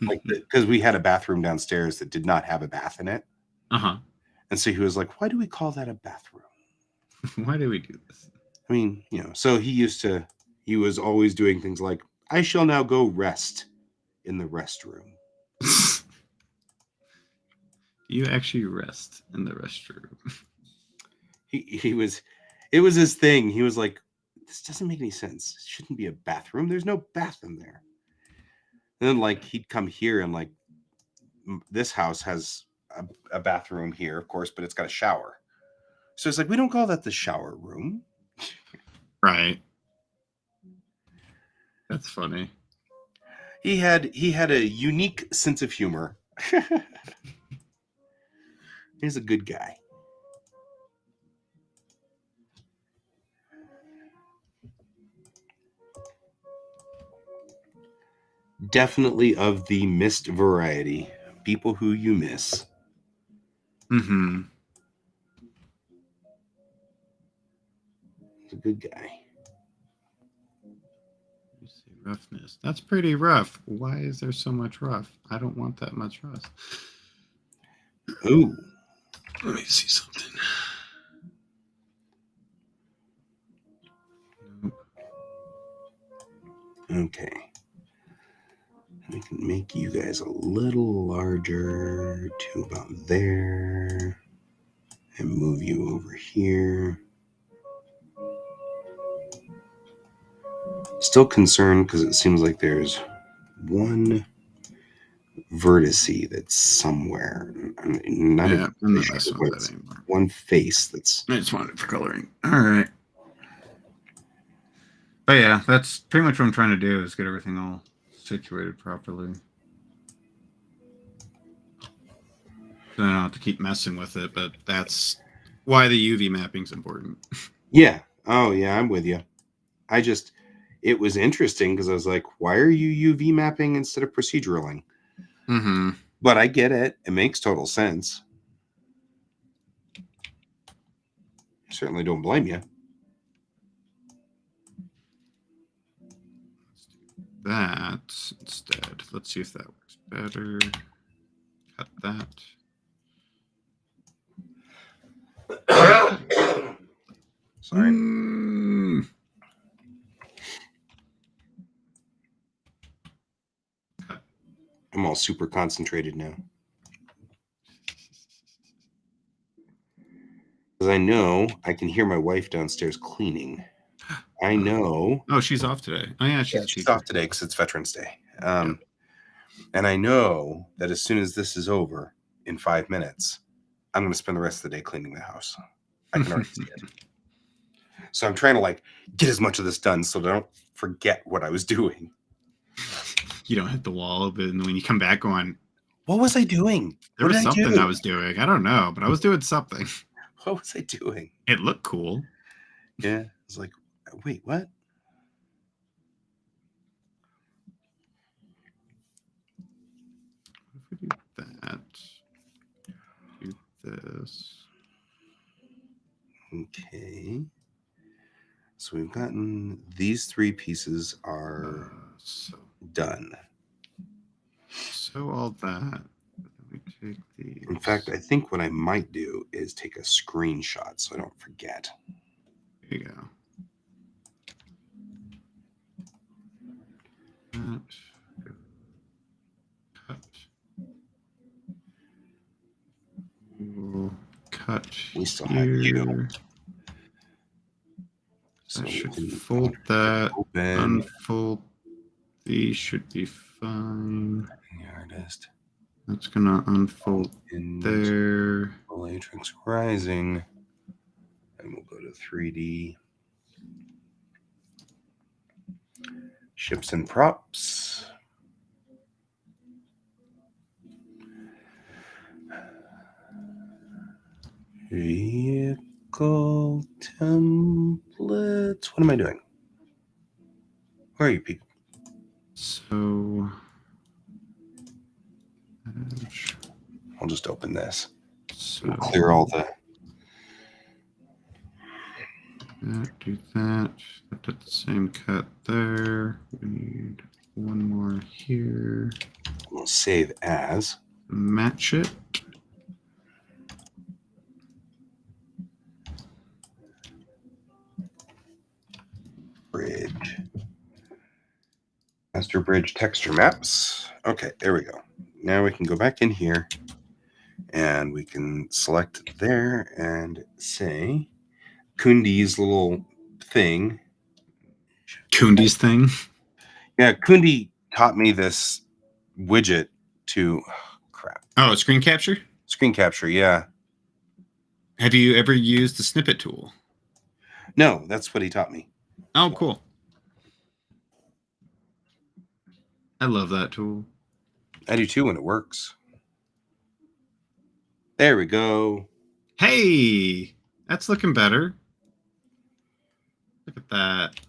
Like, because we had a bathroom downstairs that did not have a bath in it. Uh-huh. And so he was like, why do we call that a bathroom? Why do we do this? I mean, so he was always doing things like, I shall now go rest in the restroom. You actually rest in the restroom. It was his thing. He was like, this doesn't make any sense. It shouldn't be a bathroom. There's no bath in there. And then like he'd come here and like this house has a bathroom here, of course, but it's got a shower. So it's like, we don't call that the shower room. Right. That's funny. He had a unique sense of humor. He's a good guy. Definitely of the missed variety. People who you miss. Mm-hmm. He's a good guy. You say roughness. That's pretty rough. Why is there so much rough? I don't want that much rough. Ooh. Let me see something. Nope. Okay. We can make you guys a little larger to about there and move you over here. Still concerned because it seems like there's one vertice that's somewhere. I'm not Yeah, I'm not sure messing what with it's- that anymore. one face that's. I just wanted it for coloring. All right. But yeah, that's pretty much what I'm trying to do is get everything all situated properly. So I don't have to keep messing with it, but that's why the UV mapping's important. Yeah. Oh, yeah, I'm with you. It was interesting because I was like, why are you UV mapping instead of proceduraling? Mm-hmm. But I get it. It makes total sense. I certainly don't blame you. That instead. Let's see if that works better. Cut that. Sorry. I'm all super concentrated now. Because I know I can hear my wife downstairs cleaning. I know. Oh, she's off today. Oh, yeah, she's a She's teacher. off today because it's Veterans Day. And I know that as soon as this is over in 5 minutes, I'm going to spend the rest of the day cleaning the house. I can already see it. So I'm trying to like get as much of this done so that I don't forget what I was doing. You don't hit the wall, but when you come back on, What was I doing? there What was did something do? I was doing. I don't know, but I was doing something. What was I doing? It looked cool. Yeah. It's like, wait, what? If we do that, do this. Okay. So we've gotten these 3 pieces are So done. all that. Let me take these. In fact, I think what I might do is take a screenshot so I don't forget. There you go. That. Cut. We'll cut. We still here. have you. So I should we can fold that. open Unfold. These should be fine. the artist. That's gonna unfold In there. Matrix Rising. And we'll go to 3D. Ships and props. Vehicle templates. What am I doing? Where are you people? So I'll just open this. So Clear all the. do that. That did the same cut there. We need one more here. We'll save as. Match it. Bridge. Master bridge texture maps. Okay, there we go. Now we can go back in here and we can select there and say Kundi's little thing. Kundi's thing. Yeah, Kundi taught me this widget to crap. Oh, screen capture? Screen capture, yeah. Have you ever used the snippet tool? No, that's what he taught me. Oh, cool. I love that tool. I do too when it works. There we go. Hey, that's looking better. Look at that.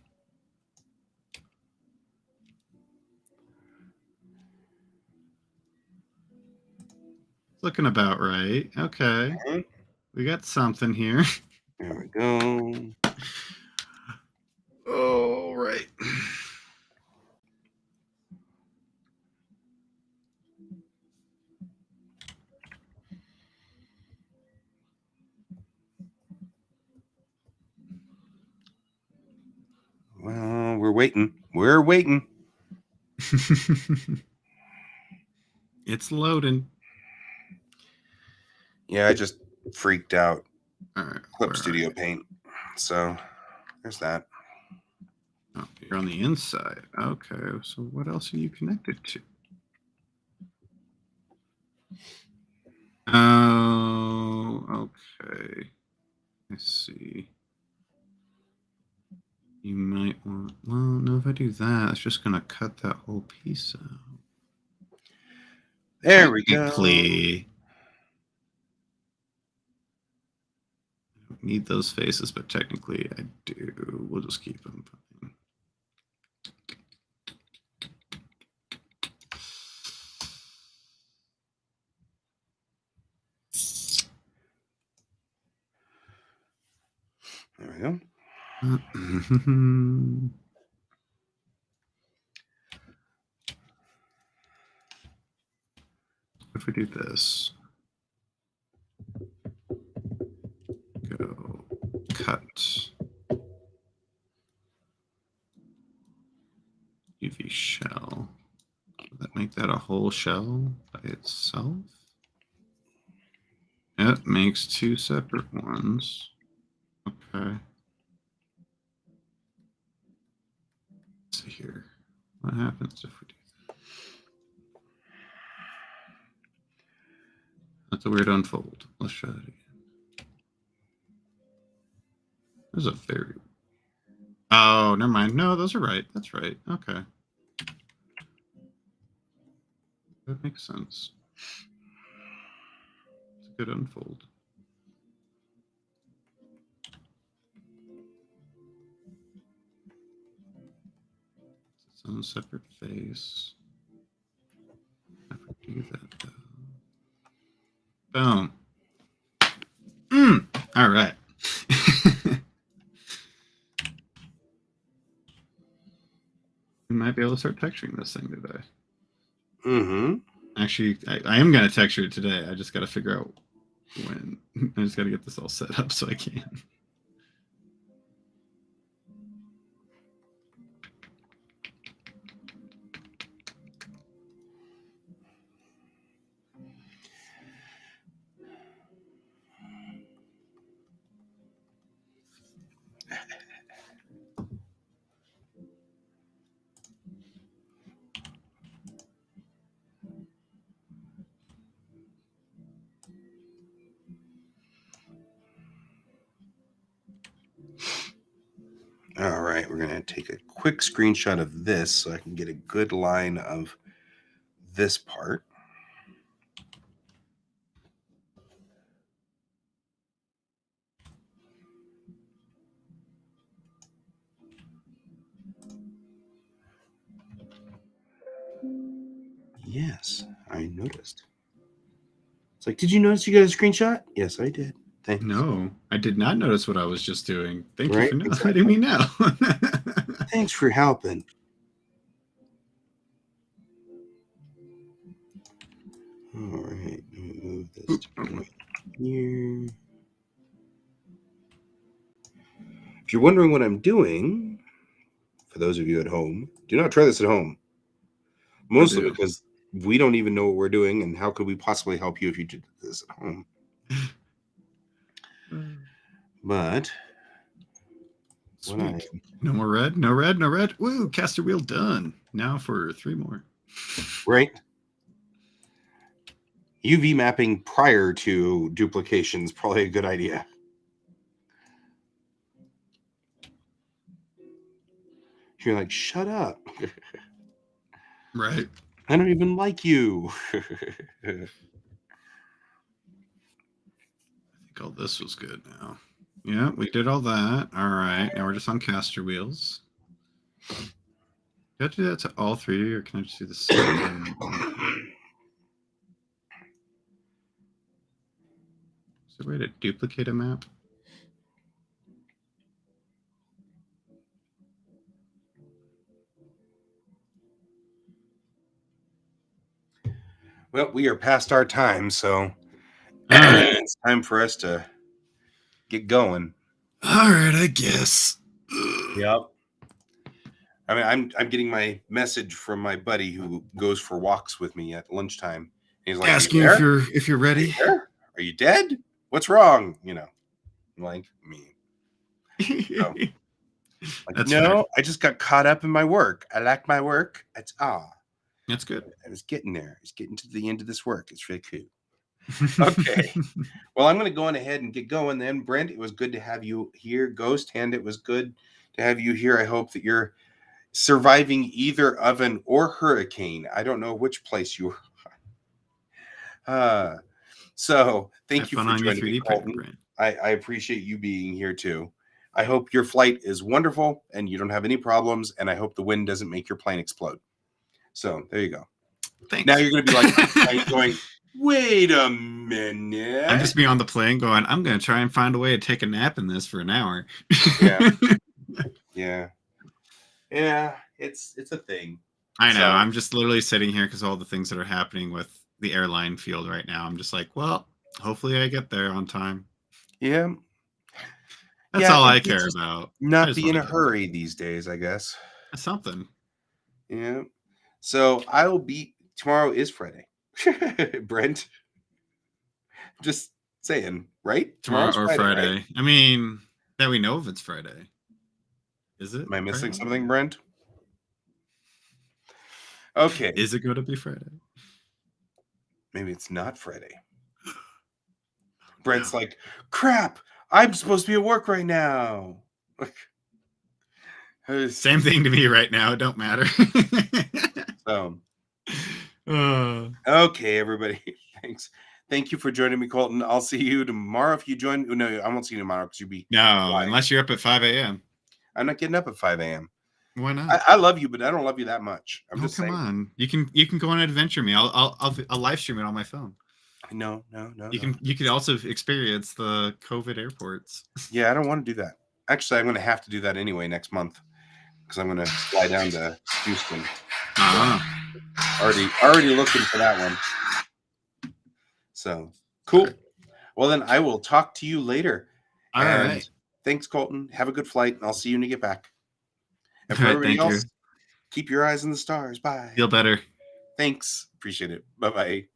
Looking about right. Okay. Okay. We got something here. There we go. Oh, right. Well, we're waiting. We're waiting. It's loading. Yeah, I just freaked out. All right. Clip Studio Paint. So there's that. Oh, you're on the inside. Okay. So what else are you connected to? Oh, okay. I see. You might want. Well, no, if I do that, it's just going to cut that whole piece out. There we go. Technically, I don't need those faces, but technically I do. We'll just keep them. There we go. If we do this, go cut UV shell. Would that make that a whole shell by itself? It makes two separate ones. Okay. Let's see here. What happens if we do that? That's a weird unfold. Let's try that again. There's a very. Oh, never mind. No, those are right. That's right. Okay. That makes sense. It's a good unfold. It's its own separate face. Never do that though. Boom. All right. We might be able to start texturing this thing today. Mm-hmm. Actually, I am going to texture it today. I just got to figure out when. I just got to get this all set up so I can. right, we're going to take a quick screenshot of this so I can get a good line of this part. Yes, I noticed. It's like, did you notice you got a screenshot? Yes, I did. Thanks. No, I did not notice what I was just doing. Thank Right? you for Exactly. letting me know. Thanks for helping. All right, let me move this to here. If you're wondering what I'm doing, for those of you at home, do not try this at home. Mostly do. because we don't even know what we're doing, and how could we possibly help you if you did this at home? But Sweet. No more red, no red, no red. Woo, caster wheel done. Now for 3 more. Right? UV mapping prior to duplication is probably a good idea. You're like, shut up. Right. I don't even like you. I think all this was good now. Yeah, we did all that. All right, now we're just on caster wheels. Do I have to do that to all 3, or can I just do the same? Is there a way to duplicate a map? Well, we are past our time, so it's time for us to get going. All right, I guess. Yep. I mean, I'm getting my message from my buddy who goes for walks with me at lunchtime. He's like, Asking if you're ready. Are you dead? What's wrong? You know, like me. So, like, That's no, fair. I just got caught up in my work. I like my work. It's That's good. I was getting there. I was getting to the end of this work. It's really cool. Okay. Well, I'm going to go on ahead and get going then. Brent, it was good to have you here. Ghost Hand, it was good to have you here. I hope that you're surviving either oven or hurricane. I don't know which place you are. So thank you for joining me, Colton. I appreciate you being here too. I hope your flight is wonderful and you don't have any problems. And I hope the wind doesn't make your plane explode. So there you go. Thanks. Now you're going to be like going, wait a minute. I'm just being on the plane going, I'm going to try and find a way to take a nap in this for an hour. Yeah. Yeah. It's a thing. I know. So, I'm just literally sitting here because all the things that are happening with the airline field right now. I'm just like, well, hopefully I get there on time. Yeah. That's all I care about. Not be in a hurry these days, I guess. That's something. Yeah. So tomorrow is Friday. Brent. Just saying, right? Tomorrow or Friday. Right? I mean, that we know if it's Friday. Is it? Am I missing something, Brent? Okay. Is it going to be Friday? Maybe it's not Friday. Brent's like, crap, I'm supposed to be at work right now. Same thing to me right now. It don't matter. Okay, everybody. Thanks. Thank you for joining me, Colton. I'll see you tomorrow if you join. No, I won't see you tomorrow because you'll be unless you're up at 5 a.m. I'm not getting up at 5 a.m. Why not? I love you, but I don't love you that much. I'm just saying. Come on. You can go on Adventure Me. I'll live stream it on my phone. No. You can also experience the COVID airports. Yeah, I don't want to do that. Actually, I'm going to have to do that anyway next month because I'm going to fly down to Houston. Already looking for that one. So cool. Right. Well, then I will talk to you later. All right. Thanks, Colton. Have a good flight, and I'll see you when you get back. And for everybody else, keep your eyes on the stars. Bye. Feel better. Thanks. Appreciate it. Bye-bye.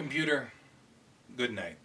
Computer, good night.